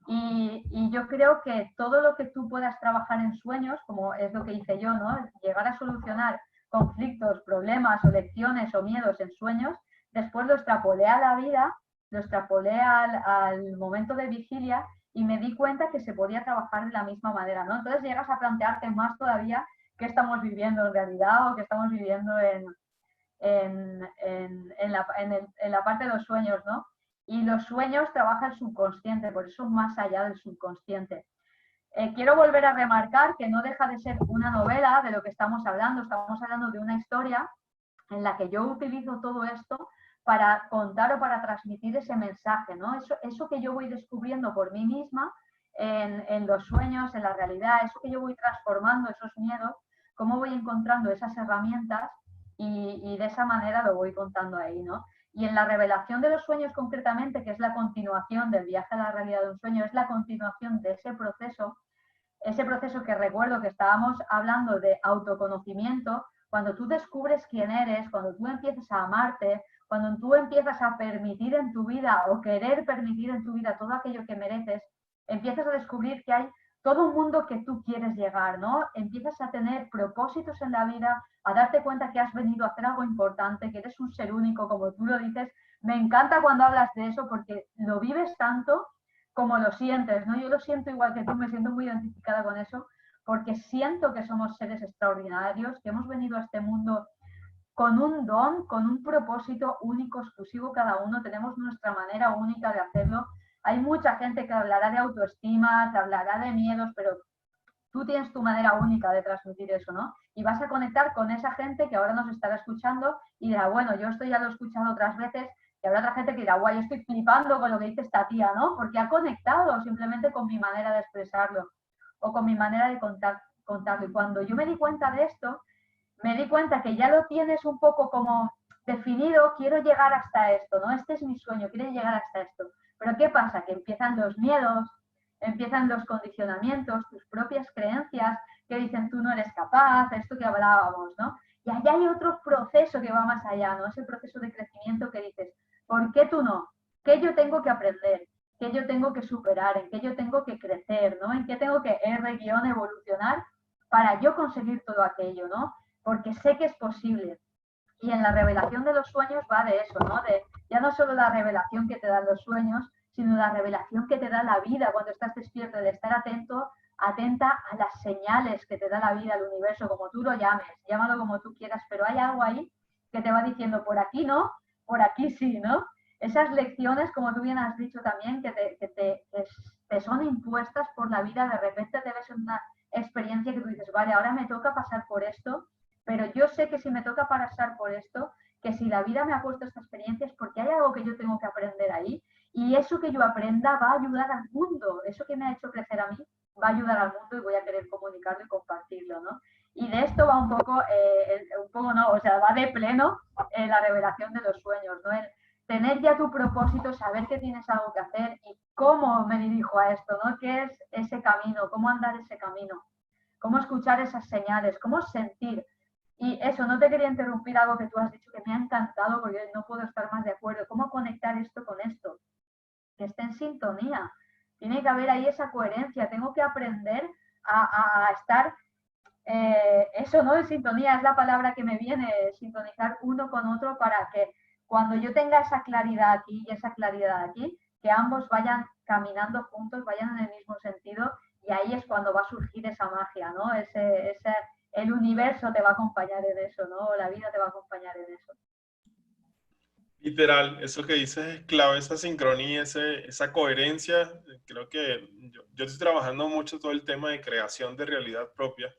Y yo creo que todo lo que tú puedas trabajar en sueños, como es lo que hice yo, ¿no? Llegar a solucionar conflictos, problemas o lecciones o miedos en sueños, después lo extrapolé a la vida, lo extrapolé al momento de vigilia y me di cuenta que se podía trabajar de la misma manera, ¿no? Entonces llegas a plantearte más todavía qué estamos viviendo en realidad o qué estamos viviendo en la parte de los sueños, ¿no? Y los sueños trabaja el subconsciente, por eso más allá del subconsciente. Quiero volver a remarcar que no deja de ser una novela de lo que estamos hablando de una historia en la que yo utilizo todo esto para contar o para transmitir ese mensaje, ¿no? Eso que yo voy descubriendo por mí misma en los sueños, en la realidad, eso que yo voy transformando, esos miedos, cómo voy encontrando esas herramientas y de esa manera lo voy contando ahí, ¿no? Y en la revelación de los sueños concretamente, que es la continuación del viaje a la realidad de un sueño, es la continuación de ese proceso que recuerdo que estábamos hablando de autoconocimiento, cuando tú descubres quién eres, cuando tú empiezas a amarte, cuando tú empiezas a permitir en tu vida o querer permitir en tu vida todo aquello que mereces, empiezas a descubrir que hay todo un mundo que tú quieres llegar, ¿no? Empiezas a tener propósitos en la vida, a darte cuenta que has venido a hacer algo importante, que eres un ser único, como tú lo dices. Me encanta cuando hablas de eso porque lo vives tanto como lo sientes, ¿no? Yo lo siento igual que tú, me siento muy identificada con eso, porque siento que somos seres extraordinarios, que hemos venido a este mundo con un don, con un propósito único, exclusivo cada uno, tenemos nuestra manera única de hacerlo. Hay mucha gente que hablará de autoestima, te hablará de miedos, pero tú tienes tu manera única de transmitir eso, ¿no? Y vas a conectar con esa gente que ahora nos estará escuchando y dirá, bueno, yo esto ya lo he escuchado otras veces, y habrá otra gente que dirá, guay, yo estoy flipando con lo que dice esta tía, ¿no? Porque ha conectado simplemente con mi manera de expresarlo o con mi manera de contarlo. Y cuando yo me di cuenta de esto, me di cuenta que ya lo tienes un poco como definido, quiero llegar hasta esto, ¿no? Este es mi sueño, quiero llegar hasta esto. Pero ¿qué pasa? Que empiezan los miedos, empiezan los condicionamientos, tus propias creencias que dicen tú no eres capaz, esto que hablábamos, ¿no? Y allá hay otro proceso que va más allá, ¿no? Ese proceso de crecimiento que dices, ¿por qué tú no? ¿Qué yo tengo que aprender? ¿Qué yo tengo que superar? ¿En qué yo tengo que crecer? ¿No? ¿En qué tengo que evolucionar para yo conseguir todo aquello, ¿no? Porque sé que es posible. Y en la revelación de los sueños va de eso, ¿no? De ya no solo la revelación que te dan los sueños, sino la revelación que te da la vida cuando estás despierto, de estar atenta a las señales que te da la vida, el universo, como tú lo llames, llámalo como tú quieras, pero hay algo ahí que te va diciendo por aquí no, por aquí sí, ¿no? Esas lecciones, como tú bien has dicho también, que te son impuestas por la vida, de repente te ves en una experiencia que tú dices, vale, ahora me toca pasar por esto, pero yo sé que si me toca pasar por esto, que si la vida me ha puesto esta experiencia es porque hay algo que yo tengo que aprender ahí y eso que yo aprenda va a ayudar al mundo, eso que me ha hecho crecer a mí va a ayudar al mundo y voy a querer comunicarlo y compartirlo, ¿no? Y de esto va un poco no, o sea, va de pleno la revelación de los sueños, ¿no? El tener ya tu propósito, saber que tienes algo que hacer y cómo me dirijo a esto, ¿no? ¿Qué es ese camino? ¿Cómo andar ese camino? ¿Cómo escuchar esas señales? ¿Cómo sentir? Y eso, no te quería interrumpir algo que tú has dicho que me ha encantado porque no puedo estar más de acuerdo. ¿Cómo conectar esto con esto? Que esté en sintonía. Tiene que haber ahí esa coherencia. Tengo que aprender a estar eso, ¿no? En sintonía es la palabra que me viene, sintonizar uno con otro para que cuando yo tenga esa claridad aquí y esa claridad aquí, que ambos vayan caminando juntos, vayan en el mismo sentido y ahí es cuando va a surgir esa magia, ¿no? El universo te va a acompañar en eso, ¿no? La vida te va a acompañar en eso. Literal, eso que dices es clave, esa sincronía, esa coherencia. Creo que yo estoy trabajando mucho todo el tema de creación de realidad propia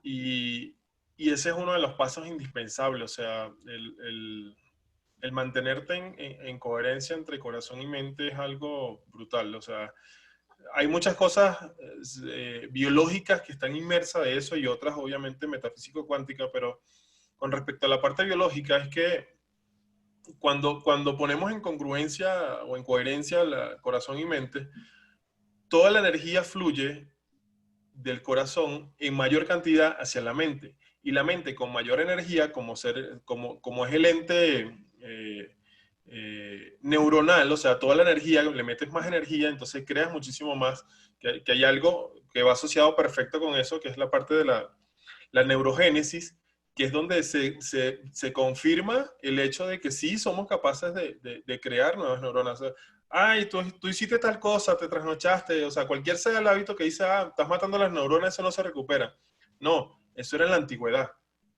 y, y ese es uno de los pasos indispensables, o sea, el mantenerte en coherencia entre corazón y mente es algo brutal, o sea, hay muchas cosas biológicas que están inmersas de eso y otras obviamente metafísico-cuánticas, pero con respecto a la parte biológica es que cuando ponemos en congruencia o en coherencia corazón y mente, toda la energía fluye del corazón en mayor cantidad hacia la mente. Y la mente con mayor energía, como es el ente neuronal, o sea, toda la energía, le metes más energía, entonces creas muchísimo más, que hay algo que va asociado perfecto con eso, que es la parte de la neurogénesis, que es donde se confirma el hecho de que sí somos capaces de crear nuevas neuronas. O sea, ay, tú hiciste tal cosa, te trasnochaste, o sea, cualquier sea el hábito que dice, estás matando las neuronas, eso no se recupera. No, eso era en la antigüedad.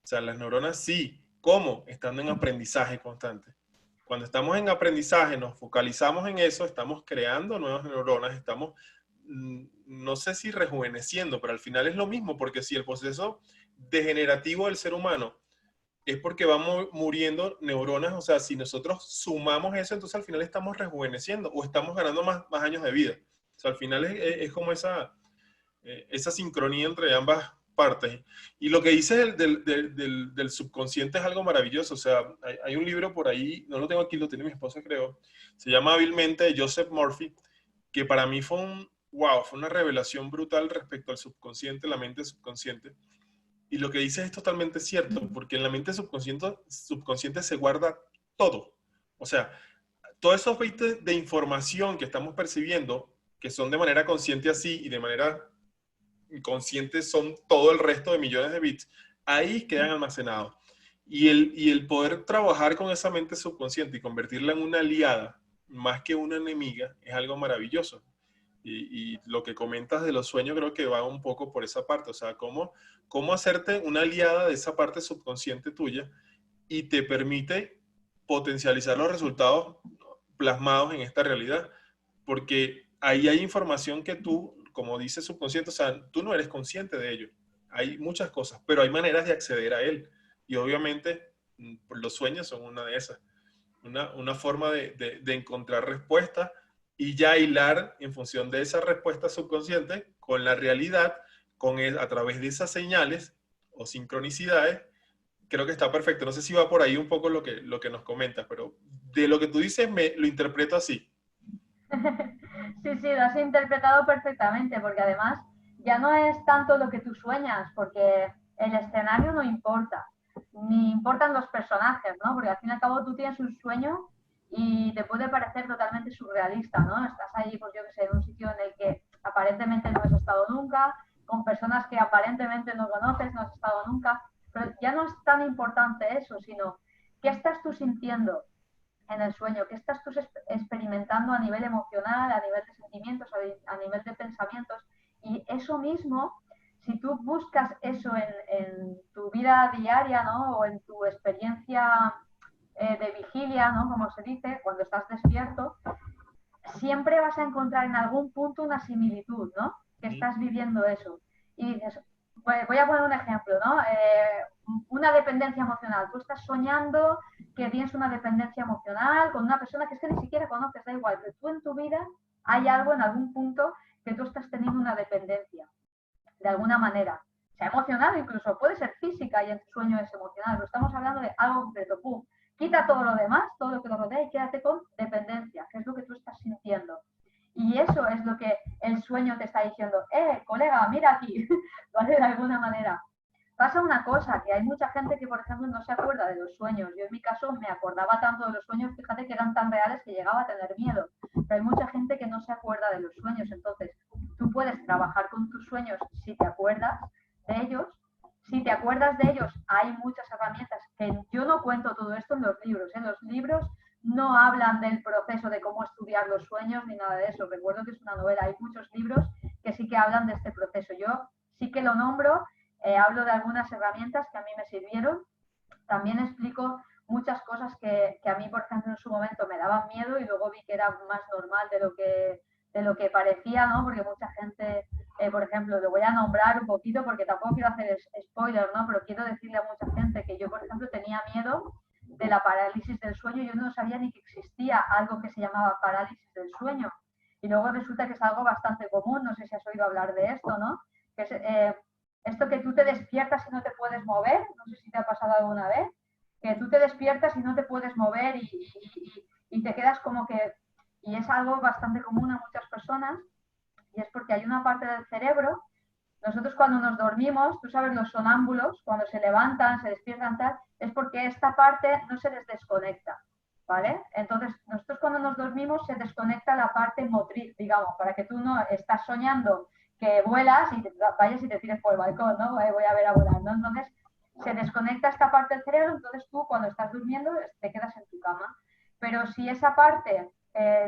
O sea, las neuronas sí. ¿Cómo? Estando en aprendizaje constante. Cuando estamos en aprendizaje, nos focalizamos en eso, estamos creando nuevas neuronas, estamos, no sé si rejuveneciendo, pero al final es lo mismo, porque si el proceso degenerativo del ser humano es porque vamos muriendo neuronas, o sea, si nosotros sumamos eso, entonces al final estamos rejuveneciendo o estamos ganando más años de vida. O sea, al final es como esa sincronía entre ambas partes. Y lo que dices del subconsciente es algo maravilloso. O sea, hay un libro por ahí, no lo tengo aquí, lo tiene mi esposa, creo. Se llama Hábilmente de Joseph Murphy, que para mí fue una revelación brutal respecto al subconsciente, la mente subconsciente. Y lo que dices es totalmente cierto, porque en la mente subconsciente se guarda todo. O sea, todos esos bits de información que estamos percibiendo, que son de manera consciente así y de manera inconsciente son todo el resto de millones de bits, ahí quedan almacenados. Y el poder trabajar con esa mente subconsciente y convertirla en una aliada, más que una enemiga, es algo maravilloso. Y lo que comentas de los sueños creo que va un poco por esa parte, o sea, cómo hacerte una aliada de esa parte subconsciente tuya y te permite potencializar los resultados plasmados en esta realidad, porque ahí hay información que tú, como dice subconsciente, o sea, tú no eres consciente de ello. Hay muchas cosas, pero hay maneras de acceder a él. Y obviamente los sueños son una de esas, una forma de encontrar respuestas y ya hilar en función de esa respuesta subconsciente con la realidad, a través de esas señales o sincronicidades. Creo que está perfecto. No sé si va por ahí un poco lo que nos comentas, pero de lo que tú dices lo interpreto así. Sí, sí, lo has interpretado perfectamente, porque además ya no es tanto lo que tú sueñas, porque el escenario no importa, ni importan los personajes, ¿no? Porque al fin y al cabo tú tienes un sueño y te puede parecer totalmente surrealista, ¿no? Estás ahí, pues yo que sé, en un sitio en el que aparentemente no has estado nunca, con personas que aparentemente no conoces, no has estado nunca, pero ya no es tan importante eso, sino qué estás tú sintiendo en el sueño, qué estás tú experimentando a nivel emocional, a nivel de sentimientos, a nivel de pensamientos. Y eso mismo, si tú buscas eso en tu vida diaria, ¿no? O en tu experiencia de vigilia, ¿no? Como se dice, cuando estás despierto, siempre vas a encontrar en algún punto una similitud, ¿no? Que estás viviendo eso. Y dices, voy a poner un ejemplo, ¿no? Una dependencia emocional. Tú estás soñando que tienes una dependencia emocional con una persona que es que ni siquiera conoces, da igual, pero tú en tu vida hay algo en algún punto que tú estás teniendo una dependencia, de alguna manera. Sea emocional incluso, puede ser física y el sueño es emocional, pero estamos hablando de algo concreto. ¡Pum! Quita todo lo demás, todo lo que lo rodea y quédate con dependencia, que es lo que tú estás sintiendo. Y eso es lo que el sueño te está diciendo, colega, mira aquí, ¿vale? De alguna manera. Pasa una cosa, que hay mucha gente que, por ejemplo, no se acuerda de los sueños. Yo en mi caso me acordaba tanto de los sueños, fíjate que eran tan reales que llegaba a tener miedo. Pero hay mucha gente que no se acuerda de los sueños. Entonces, tú puedes trabajar con tus sueños si te acuerdas de ellos. Si te acuerdas de ellos, hay muchas herramientas que yo no cuento todo esto en los libros. En los libros no hablan del proceso de cómo estudiar los sueños ni nada de eso. Recuerdo que es una novela. Hay muchos libros que sí que hablan de este proceso. Yo sí que lo nombro. Hablo de algunas herramientas que a mí me sirvieron. También explico muchas cosas que a mí, por ejemplo, en su momento me daban miedo y luego vi que era más normal de lo que parecía, ¿no? Porque mucha gente, por ejemplo, lo voy a nombrar un poquito porque tampoco quiero hacer spoiler, ¿no? Pero quiero decirle a mucha gente que yo, por ejemplo, tenía miedo de la parálisis del sueño. Yo no sabía ni que existía algo que se llamaba parálisis del sueño. Y luego resulta que es algo bastante común, no sé si has oído hablar de esto, ¿no? Que es, esto que tú te despiertas y no te puedes mover, no sé si te ha pasado alguna vez, que tú te despiertas y no te puedes mover y te quedas como que, y es algo bastante común a muchas personas, y es porque hay una parte del cerebro, nosotros cuando nos dormimos, tú sabes, los sonámbulos, cuando se levantan, se despiertan, tal, es porque esta parte no se les desconecta, ¿vale? Entonces, nosotros cuando nos dormimos se desconecta la parte motriz, digamos, para que tú no estás soñando que vuelas y te vayas y te tires por el balcón, ¿no? Voy a ver a volar, ¿no? Entonces, se desconecta esta parte del cerebro, entonces tú cuando estás durmiendo te quedas en tu cama. Pero si esa parte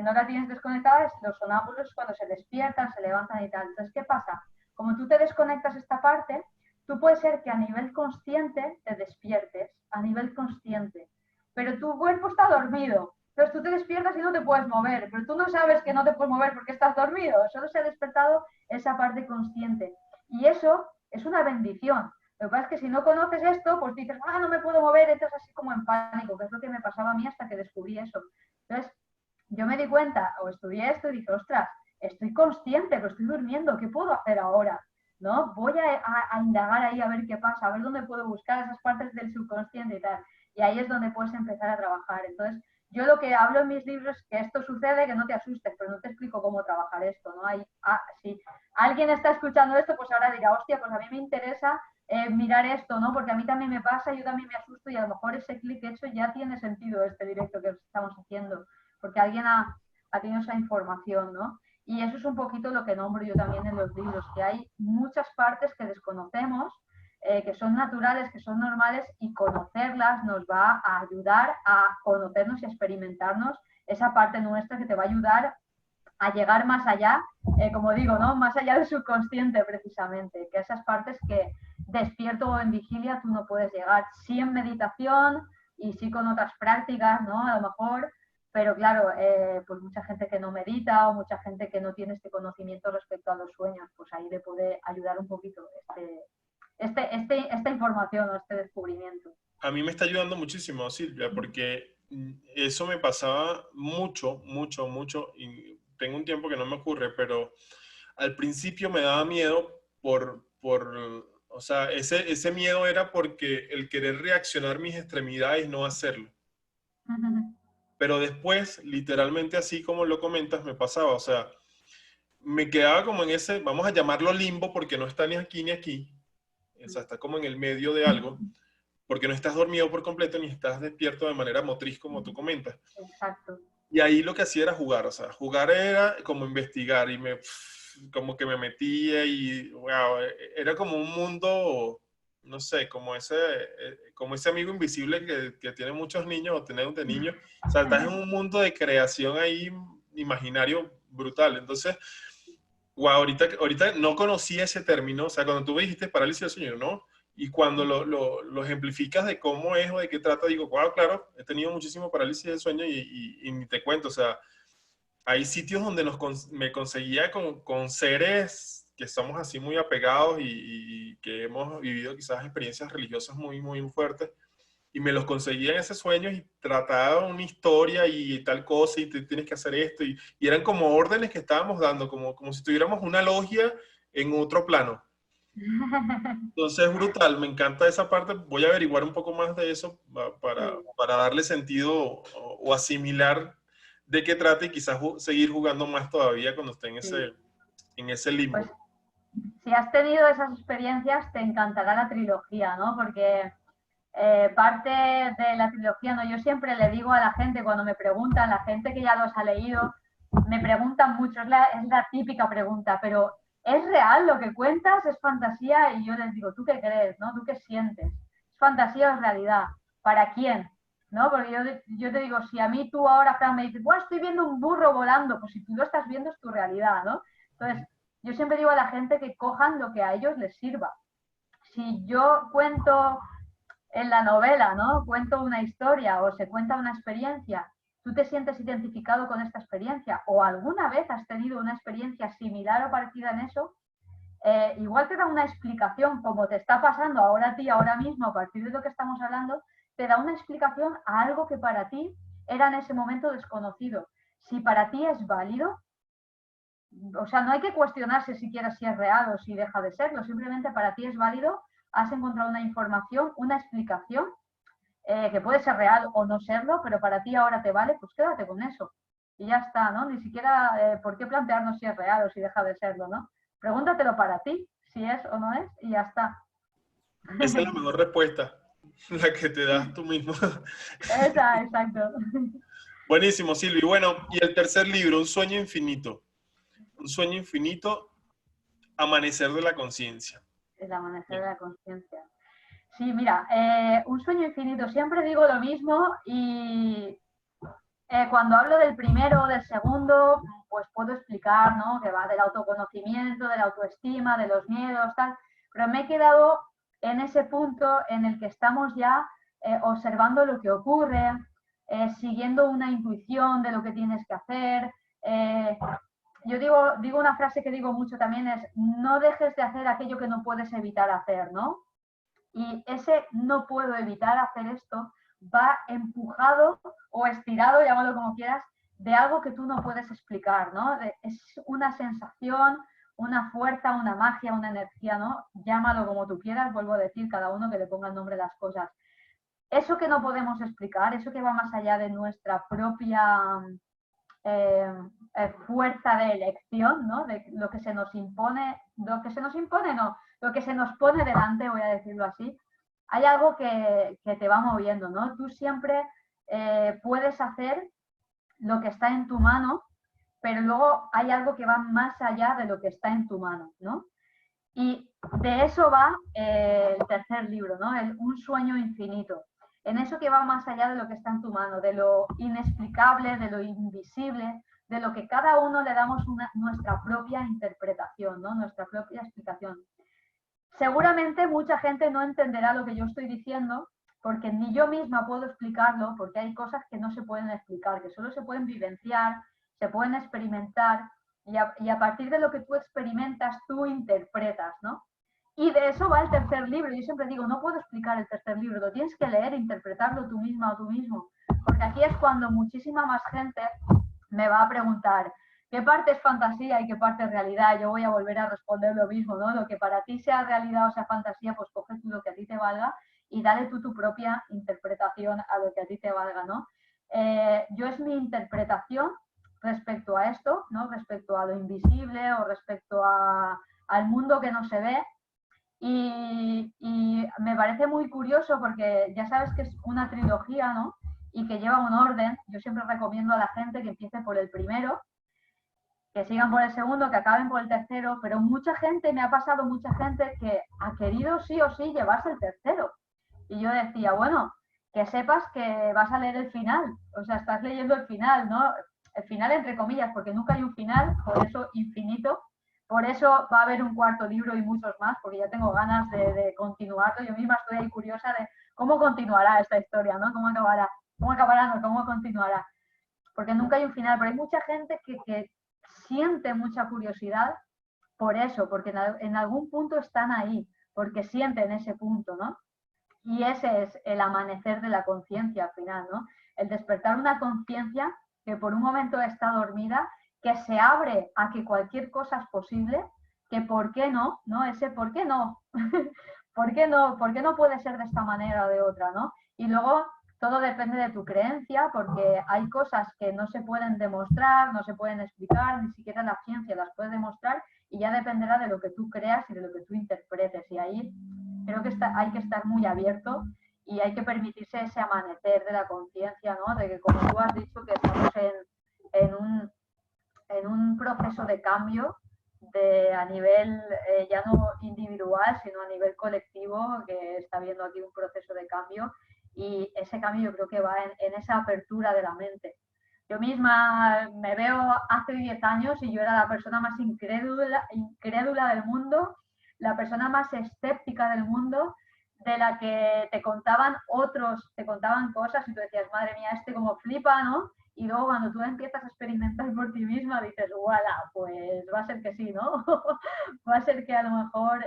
no la tienes desconectada, los sonámbulos cuando se despiertan, se levantan y tal. Entonces, ¿qué pasa? Como tú te desconectas esta parte, tú puede ser que a nivel consciente te despiertes, a nivel consciente, pero tu cuerpo está dormido. Entonces tú te despiertas y no te puedes mover, pero tú no sabes que no te puedes mover porque estás dormido, solo se ha despertado esa parte consciente. Y eso es una bendición. Lo que pasa es que si no conoces esto, pues dices, no me puedo mover, entras así como en pánico, que es lo que me pasaba a mí hasta que descubrí eso. Entonces, yo me di cuenta, o estudié esto y dije, ostras, estoy consciente, pero estoy durmiendo, ¿qué puedo hacer ahora? ¿No? Voy a indagar ahí a ver qué pasa, a ver dónde puedo buscar esas partes del subconsciente y tal. Y ahí es donde puedes empezar a trabajar. Entonces, yo lo que hablo en mis libros es que esto sucede, que no te asustes, pero no te explico cómo trabajar esto, ¿no? Si alguien está escuchando esto, pues ahora dirá, hostia, pues a mí me interesa mirar esto, ¿no? Porque a mí también me pasa, yo también me asusto y a lo mejor ese clic hecho ya tiene sentido este directo que estamos haciendo, porque alguien ha tenido esa información, ¿no? Y eso es un poquito lo que nombro yo también en los libros, que hay muchas partes que desconocemos, que son naturales, que son normales, y conocerlas nos va a ayudar a conocernos y a experimentarnos esa parte nuestra que te va a ayudar a llegar más allá, como digo, ¿no? Más allá del subconsciente precisamente, que esas partes que despierto o en vigilia tú no puedes llegar, sí en meditación y sí con otras prácticas, ¿no? A lo mejor, pero claro, pues mucha gente que no medita o mucha gente que no tiene este conocimiento respecto a los sueños, pues ahí le puede ayudar un poquito esta información o este descubrimiento. A mí me está ayudando muchísimo, Silvia, porque eso me pasaba mucho, y tengo un tiempo que no me ocurre, pero al principio me daba miedo o sea, ese miedo era porque el querer reaccionar mis extremidades, no hacerlo. Pero después, literalmente así como lo comentas, me pasaba, o sea, me quedaba como en ese, vamos a llamarlo limbo, porque no está ni aquí ni aquí, o sea, está como en el medio de algo, porque no estás dormido por completo ni estás despierto de manera motriz como tú comentas. Exacto. Y ahí lo que hacía era jugar, o sea, jugar era como investigar y como que me metía y wow, era como un mundo, no sé, como ese amigo invisible que tiene muchos niños o tenemos de niños, o sea, estás en un mundo de creación ahí imaginario brutal. Entonces, wow, ahorita no conocía ese término, o sea, cuando tú me dijiste parálisis del sueño, ¿no? Y cuando lo ejemplificas de cómo es o de qué trata, digo, wow, claro, he tenido muchísimo parálisis del sueño y ni te cuento, o sea, hay sitios donde me conseguía con seres que somos así muy apegados y que hemos vivido quizás experiencias religiosas muy, muy fuertes. y me los conseguía en ese sueño y trataba una historia y tal cosa y tienes que hacer esto y eran como órdenes que estábamos dando, como si tuviéramos una logia en otro plano. Entonces es brutal, me encanta esa parte, voy a averiguar un poco más de eso Sí, para darle sentido o asimilar de qué trata y quizás seguir jugando más todavía cuando esté sí. en ese Pues limbo. si has tenido esas experiencias, te encantará la trilogía, ¿no? Porque parte de la trilogía, ¿no? Yo siempre le digo a la gente, cuando me preguntan, la gente que ya los ha leído, me preguntan mucho, es la típica pregunta, pero ¿es real lo que cuentas? ¿Es fantasía? Y yo les digo, ¿tú qué crees? ¿No? ¿Tú qué sientes? ¿Es fantasía o es realidad? ¿Para quién? ¿No? Porque yo te digo, si a mí tú ahora, Fran, me dices, bueno, estoy viendo un burro volando, pues si tú lo estás viendo es tu realidad, ¿no? Entonces, yo siempre digo a la gente que cojan lo que a ellos les sirva. Si yo cuento en la novela, ¿no? Cuento una historia o se cuenta una experiencia, tú te sientes identificado con esta experiencia o alguna vez has tenido una experiencia similar o parecida en eso, igual te da una explicación, como te está pasando ahora a ti, ahora mismo, a partir de lo que estamos hablando, te da una explicación a algo que para ti era en ese momento desconocido. Si para ti es válido, o sea, no hay que cuestionarse siquiera si es real o si deja de serlo, simplemente para ti es válido, has encontrado una información, una explicación que puede ser real o no serlo, pero para ti ahora te vale, pues quédate con eso. Y ya está, ¿no? Ni siquiera por qué plantearnos si es real o si deja de serlo, ¿no? Pregúntatelo para ti, si es o no es, y ya está. Esa es la mejor respuesta, la que te das tú mismo. Exacto. Buenísimo, Silvi. Bueno, y el tercer libro, Un sueño infinito. Un sueño infinito, Amanecer de la conciencia. El amanecer de la conciencia. Sí, mira, un sueño infinito, siempre digo lo mismo y cuando hablo del primero o del segundo, pues puedo explicar, ¿no? Que va del autoconocimiento, de la autoestima, de los miedos, tal, pero me he quedado en ese punto en el que estamos ya observando lo que ocurre, siguiendo una intuición de lo que tienes que hacer. Yo digo una frase que digo mucho también es, no dejes de hacer aquello que no puedes evitar hacer, ¿no? Y ese no puedo evitar hacer esto va empujado o estirado, llámalo como quieras, de algo que tú no puedes explicar, ¿no? Es una sensación, una fuerza, una magia, una energía, ¿no? Llámalo como tú quieras, vuelvo a decir, cada uno que le ponga el nombre a las cosas. Eso que no podemos explicar, eso que va más allá de nuestra propia eh, fuerza de elección, ¿no? De lo que se nos impone, no, lo que se nos pone delante, voy a decirlo así, hay algo que te va moviendo, ¿no? Tú siempre puedes hacer lo que está en tu mano, pero luego hay algo que va más allá de lo que está en tu mano, ¿no? Y de eso va el tercer libro, ¿no? Un sueño infinito. En eso que va más allá de lo que está en tu mano, de lo inexplicable, de lo invisible, de lo que cada uno le damos nuestra propia interpretación, ¿no? Nuestra propia explicación. Seguramente mucha gente no entenderá lo que yo estoy diciendo porque ni yo misma puedo explicarlo, porque hay cosas que no se pueden explicar, que solo se pueden vivenciar, se pueden experimentar y a partir de lo que tú experimentas, tú interpretas, ¿no? Y de eso va el tercer libro. Yo siempre digo, no puedo explicar el tercer libro, lo tienes que leer, interpretarlo tú misma o tú mismo. Porque aquí es cuando muchísima más gente me va a preguntar qué parte es fantasía y qué parte es realidad. Yo voy a volver a responder lo mismo, ¿no? Lo que para ti sea realidad o sea fantasía, pues coge tú lo que a ti te valga y dale tú tu propia interpretación a lo que a ti te valga, ¿no? Yo es mi interpretación respecto a esto, ¿no? Respecto a lo invisible o respecto al mundo que no se ve. Y me parece muy curioso porque ya sabes que es una trilogía, ¿no? Y que lleva un orden. Yo siempre recomiendo a la gente que empiece por el primero, que sigan por el segundo, que acaben por el tercero, pero mucha gente, me ha pasado mucha gente que ha querido sí o sí llevarse el tercero. Y yo decía, bueno, que sepas que vas a leer el final, o sea, estás leyendo el final, ¿no? El final entre comillas, porque nunca hay un final, por eso infinito, por eso va a haber un cuarto libro y muchos más, porque ya tengo ganas de continuarlo, yo misma estoy ahí curiosa de cómo continuará esta historia, ¿no? Cómo acabará, no, cómo continuará, porque nunca hay un final, pero hay mucha gente que siente mucha curiosidad por eso, porque en algún punto están ahí, porque sienten ese punto, ¿no? Y ese es el amanecer de la conciencia al final, ¿no? El despertar una conciencia que por un momento está dormida, que se abre a que cualquier cosa es posible, que por qué no, ¿no? Ese por qué no, ¿por qué no? ¿Por qué no puede ser de esta manera o de otra, ¿no? Y luego todo depende de tu creencia, porque hay cosas que no se pueden demostrar, no se pueden explicar, ni siquiera la ciencia las puede demostrar, y ya dependerá de lo que tú creas y de lo que tú interpretes. Y ahí creo que hay que estar muy abierto y hay que permitirse ese amanecer de la conciencia, ¿no? De que, como tú has dicho, que estamos en un proceso de cambio a nivel ya no individual, sino a nivel colectivo, que está habiendo aquí un proceso de cambio, y ese cambio yo creo que va en esa apertura de la mente. Yo misma me veo hace 10 años y yo era la persona más incrédula del mundo, la persona más escéptica del mundo, de la que te contaban otros, te contaban cosas y tú decías, madre mía, este como flipa, ¿no? Y luego cuando tú empiezas a experimentar por ti misma dices, voilà, pues va a ser que sí, ¿no? Va a ser que a lo mejor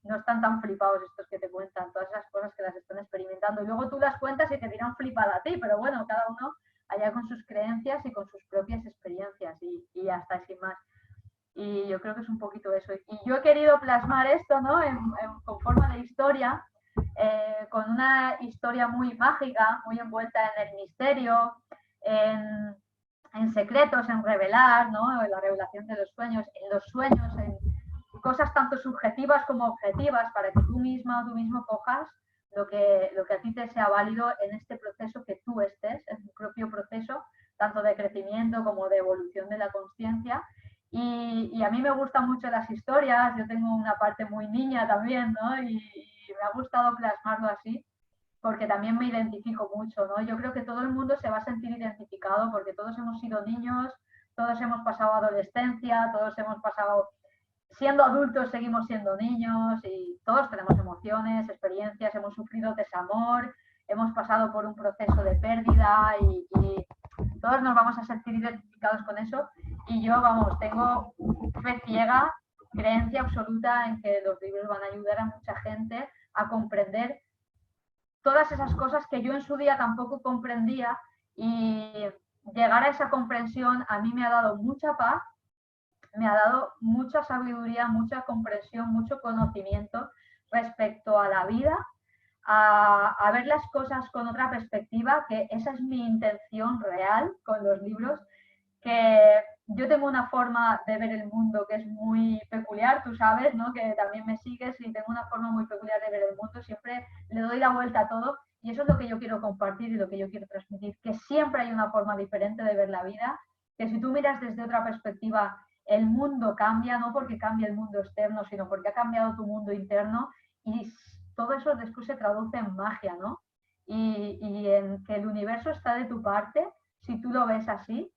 no están tan flipados estos que te cuentan, todas esas cosas que las están experimentando. Y luego tú las cuentas y te dirán flipada a ti, pero bueno, cada uno allá con sus creencias y con sus propias experiencias y hasta sin más. Y yo creo que es un poquito eso. Y yo he querido plasmar esto, ¿no? Con forma de historia, con una historia muy mágica, muy envuelta en el misterio, en secretos, en revelar, ¿no? En la revelación de los sueños, en los sueños, en cosas tanto subjetivas como objetivas, para que tú misma o tú mismo cojas lo que a ti te sea válido en este proceso que tú estés, en tu propio proceso, tanto de crecimiento como de evolución de la conciencia. Y a mí me gustan mucho las historias, yo tengo una parte muy niña también, ¿no? Y me ha gustado plasmarlo así, porque también me identifico mucho, ¿no? Yo creo que todo el mundo se va a sentir identificado porque todos hemos sido niños, todos hemos pasado adolescencia, todos hemos pasado, siendo adultos seguimos siendo niños y todos tenemos emociones, experiencias, hemos sufrido desamor, hemos pasado por un proceso de pérdida y todos nos vamos a sentir identificados con eso. Y yo, vamos, tengo fe ciega, creencia absoluta en que los libros van a ayudar a mucha gente a comprender todas esas cosas que yo en su día tampoco comprendía, y llegar a esa comprensión a mí me ha dado mucha paz, me ha dado mucha sabiduría, mucha comprensión, mucho conocimiento respecto a la vida, a ver las cosas con otra perspectiva, que esa es mi intención real con los libros, que yo tengo una forma de ver el mundo que es muy peculiar, tú sabes, ¿no? Que también me sigues, y tengo una forma muy peculiar de ver el mundo, siempre le doy la vuelta a todo, y eso es lo que yo quiero compartir y lo que yo quiero transmitir, que siempre hay una forma diferente de ver la vida, que si tú miras desde otra perspectiva, el mundo cambia, no porque cambie el mundo externo, sino porque ha cambiado tu mundo interno, y todo eso después se traduce en magia, ¿no? Y en que el universo está de tu parte, si tú lo ves así.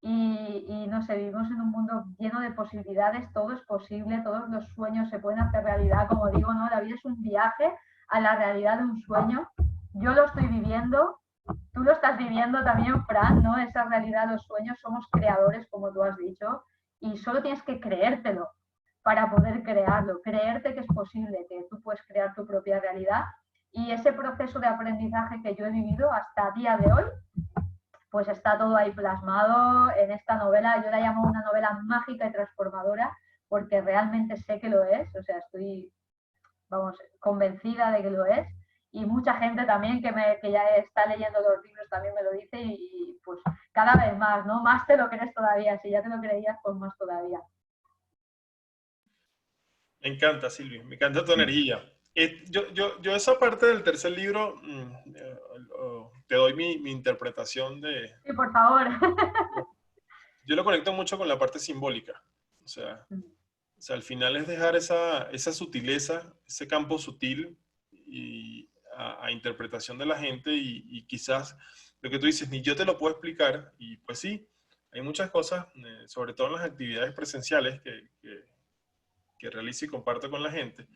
Y no sé, vivimos en un mundo lleno de posibilidades, todo es posible, todos los sueños se pueden hacer realidad, como digo, ¿no? La vida es un viaje a la realidad de un sueño. Yo lo estoy viviendo, tú lo estás viviendo también, Fran, ¿no? Esa realidad de los sueños, somos creadores, como tú has dicho, y solo tienes que creértelo para poder crearlo, creerte que es posible, que tú puedes crear tu propia realidad. Y ese proceso de aprendizaje que yo he vivido hasta el día de hoy, pues está todo ahí plasmado en esta novela. Yo la llamo una novela mágica y transformadora porque realmente sé que lo es, o sea, estoy, vamos, convencida de que lo es, y mucha gente también que ya está leyendo los libros también me lo dice, y pues cada vez más, ¿no? Más te lo crees todavía, si ya te lo creías, pues más todavía. Me encanta, Silvia, me encanta tu energía. Yo esa parte del tercer libro, te doy mi interpretación de... Sí, por favor. Yo lo conecto mucho con la parte simbólica. O sea, al final es dejar esa sutileza, ese campo sutil y a interpretación de la gente, y quizás lo que tú dices, ni yo te lo puedo explicar, y pues sí, hay muchas cosas, sobre todo en las actividades presenciales que realizo y comparto con la gente,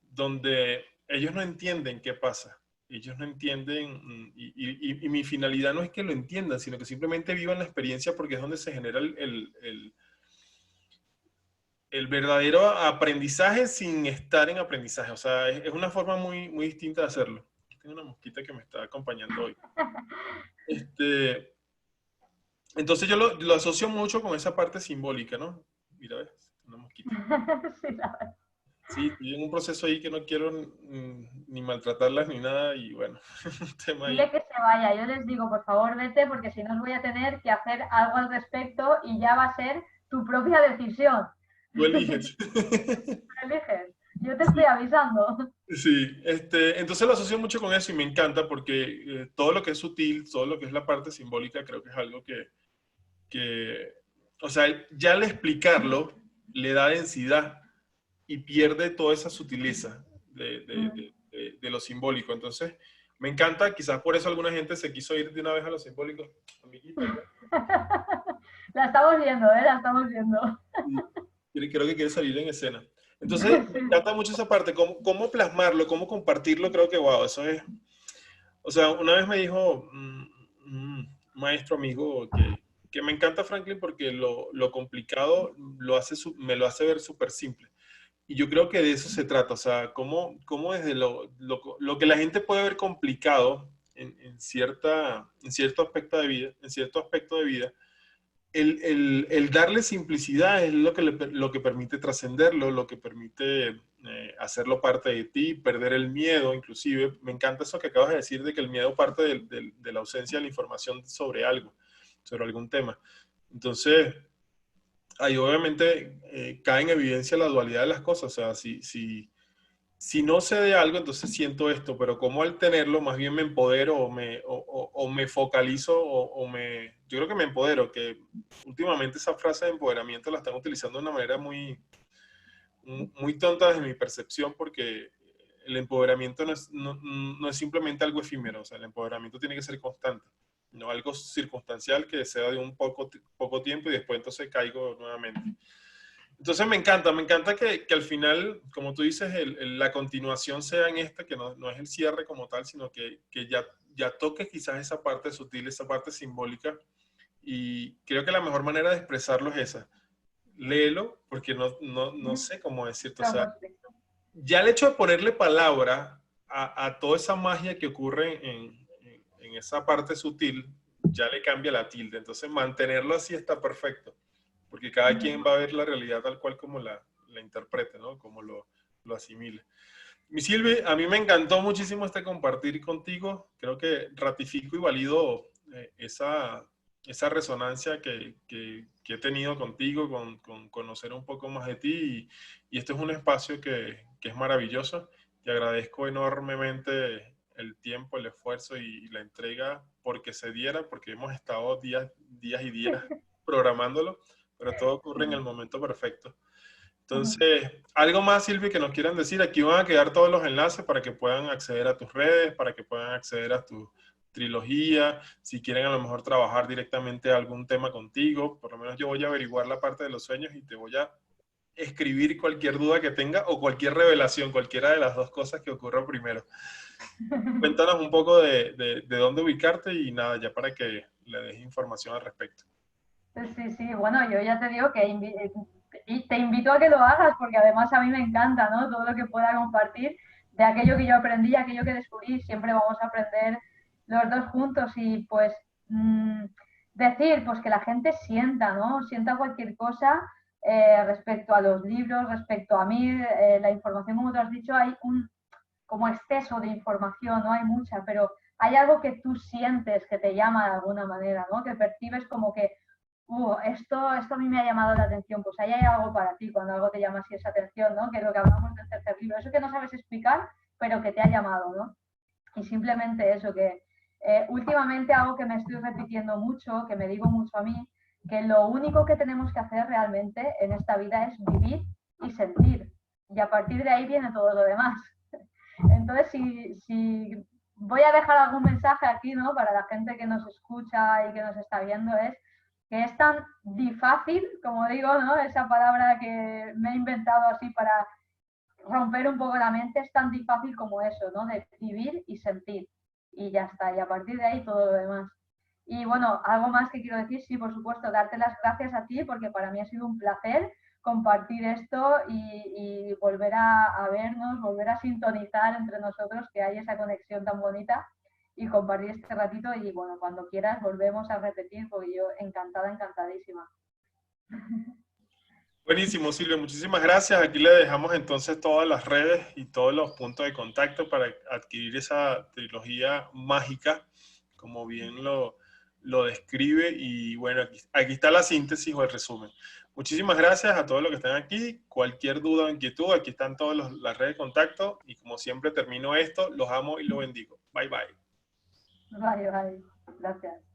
donde ellos no entienden qué pasa. Ellos no entienden, y mi finalidad no es que lo entiendan, sino que simplemente vivan la experiencia, porque es donde se genera el verdadero aprendizaje sin estar en aprendizaje. O sea, es una forma muy, muy distinta de hacerlo. Tengo una mosquita que me está acompañando hoy. Entonces yo lo asocio mucho con esa parte simbólica, ¿no? Mira, ves, una mosquita. Sí, la verdad. Sí, estoy en un proceso ahí que no quiero ni maltratarlas ni nada y bueno, un tema ahí. Dile que se vaya. Yo les digo, por favor, vete, porque si no os voy a tener que hacer algo al respecto y ya va a ser tu propia decisión. Tú eliges. Eliges. Yo te estoy Sí, avisando. sí. Entonces lo asocio mucho con eso y me encanta porque todo lo que es sutil, todo lo que es la parte simbólica, creo que es algo que, o sea, ya al explicarlo le da densidad y pierde toda esa sutileza de lo simbólico. Entonces, me encanta, quizás por eso alguna gente se quiso ir de una vez a lo simbólico. Amiguita, La estamos viendo, ¿eh? La estamos viendo. y creo que quiere salir en escena. Entonces, me encanta mucho esa parte, cómo plasmarlo, cómo compartirlo, creo que, wow, eso es, o sea, una vez me dijo un maestro amigo que me encanta Franklin porque lo complicado me lo hace ver súper simple. Y yo creo que de eso se trata, o sea, cómo desde lo que la gente puede ver complicado en cierto aspecto de vida, el darle simplicidad es lo que permite trascenderlo, lo que permite hacerlo parte de ti, perder el miedo, inclusive. Me encanta eso que acabas de decir de que el miedo parte de la ausencia de la información sobre algo, sobre algún tema. Entonces, ahí obviamente cae en evidencia la dualidad de las cosas. O sea, si no sé de algo, entonces siento esto, pero como al tenerlo, más bien me empodero o me focalizo yo creo que me empodero, que últimamente esa frase de empoderamiento la están utilizando de una manera muy tonta desde mi percepción, porque el empoderamiento no es simplemente algo efímero, o sea, el empoderamiento tiene que ser constante, no algo circunstancial que sea de un poco tiempo y después entonces caigo nuevamente. Entonces me encanta que al final, como tú dices, la continuación sea en esta, que no es el cierre como tal, sino que ya toques quizás esa parte sutil, esa parte simbólica, y creo que la mejor manera de expresarlo es esa. Léelo, porque no sé cómo decirte, o sea, ya el hecho de ponerle palabra a toda esa magia que ocurre en esa parte sutil, ya le cambia la tilde, entonces mantenerlo así está perfecto porque cada quien va a ver la realidad tal cual como la interprete, ¿no? Como lo asimile. Mi Silvi, a mí me encantó muchísimo este compartir contigo. Creo que ratifico y valido esa resonancia que he tenido contigo, con conocer un poco más de ti. Y este es un espacio que es maravilloso. Te agradezco enormemente el tiempo, el esfuerzo y la entrega porque se diera, porque hemos estado días y días programándolo, pero todo ocurre en el momento perfecto. Entonces, algo más, Silvi, que nos quieran decir. Aquí van a quedar todos los enlaces para que puedan acceder a tus redes, para que puedan acceder a tu trilogía, si quieren a lo mejor trabajar directamente algún tema contigo. Por lo menos yo voy a averiguar la parte de los sueños y te voy a escribir cualquier duda que tenga o cualquier revelación, cualquiera de las dos cosas que ocurra primero. Cuéntanos un poco de dónde ubicarte y nada, ya para que le des información al respecto. Sí, sí, bueno, yo ya te digo que y te invito a que lo hagas porque además a mí me encanta, ¿no? Todo lo que pueda compartir de aquello que yo aprendí, aquello que descubrí, siempre vamos a aprender los dos juntos y pues decir, pues que la gente sienta, ¿no? Sienta cualquier cosa respecto a los libros, respecto a mí, la información, como tú has dicho, hay un como exceso de información, ¿no? Hay mucha, pero hay algo que tú sientes que te llama de alguna manera, ¿no? Que percibes como que esto a mí me ha llamado la atención, pues ahí hay algo para ti cuando algo te llama así esa atención, ¿no? Que es lo que hablamos del tercer libro, eso que no sabes explicar, pero que te ha llamado, ¿no? Y simplemente eso, que últimamente algo que me estoy repitiendo mucho, que me digo mucho a mí, que lo único que tenemos que hacer realmente en esta vida es vivir y sentir. Y a partir de ahí viene todo lo demás. Entonces, si voy a dejar algún mensaje aquí, ¿no? Para la gente que nos escucha y que nos está viendo, es que es tan difícil, como digo, ¿no? Esa palabra que me he inventado así para romper un poco la mente, es tan difícil como eso, ¿no? De vivir y sentir. Y ya está, y a partir de ahí todo lo demás. Y bueno, algo más que quiero decir, sí, por supuesto, darte las gracias a ti, porque para mí ha sido un placer, compartir esto y volver a vernos, volver a sintonizar entre nosotros, que hay esa conexión tan bonita, y compartir este ratito. Y bueno, cuando quieras volvemos a repetir, porque yo encantada, encantadísima. Buenísimo, Silvia, muchísimas gracias. Aquí le dejamos entonces todas las redes y todos los puntos de contacto para adquirir esa trilogía mágica, como bien lo describe. Y bueno, aquí está la síntesis o el resumen. Muchísimas gracias a todos los que están aquí. Cualquier duda o inquietud, aquí están todas las redes de contacto. Y como siempre termino esto, los amo y los bendigo. Bye, bye. Bye, bye. Gracias.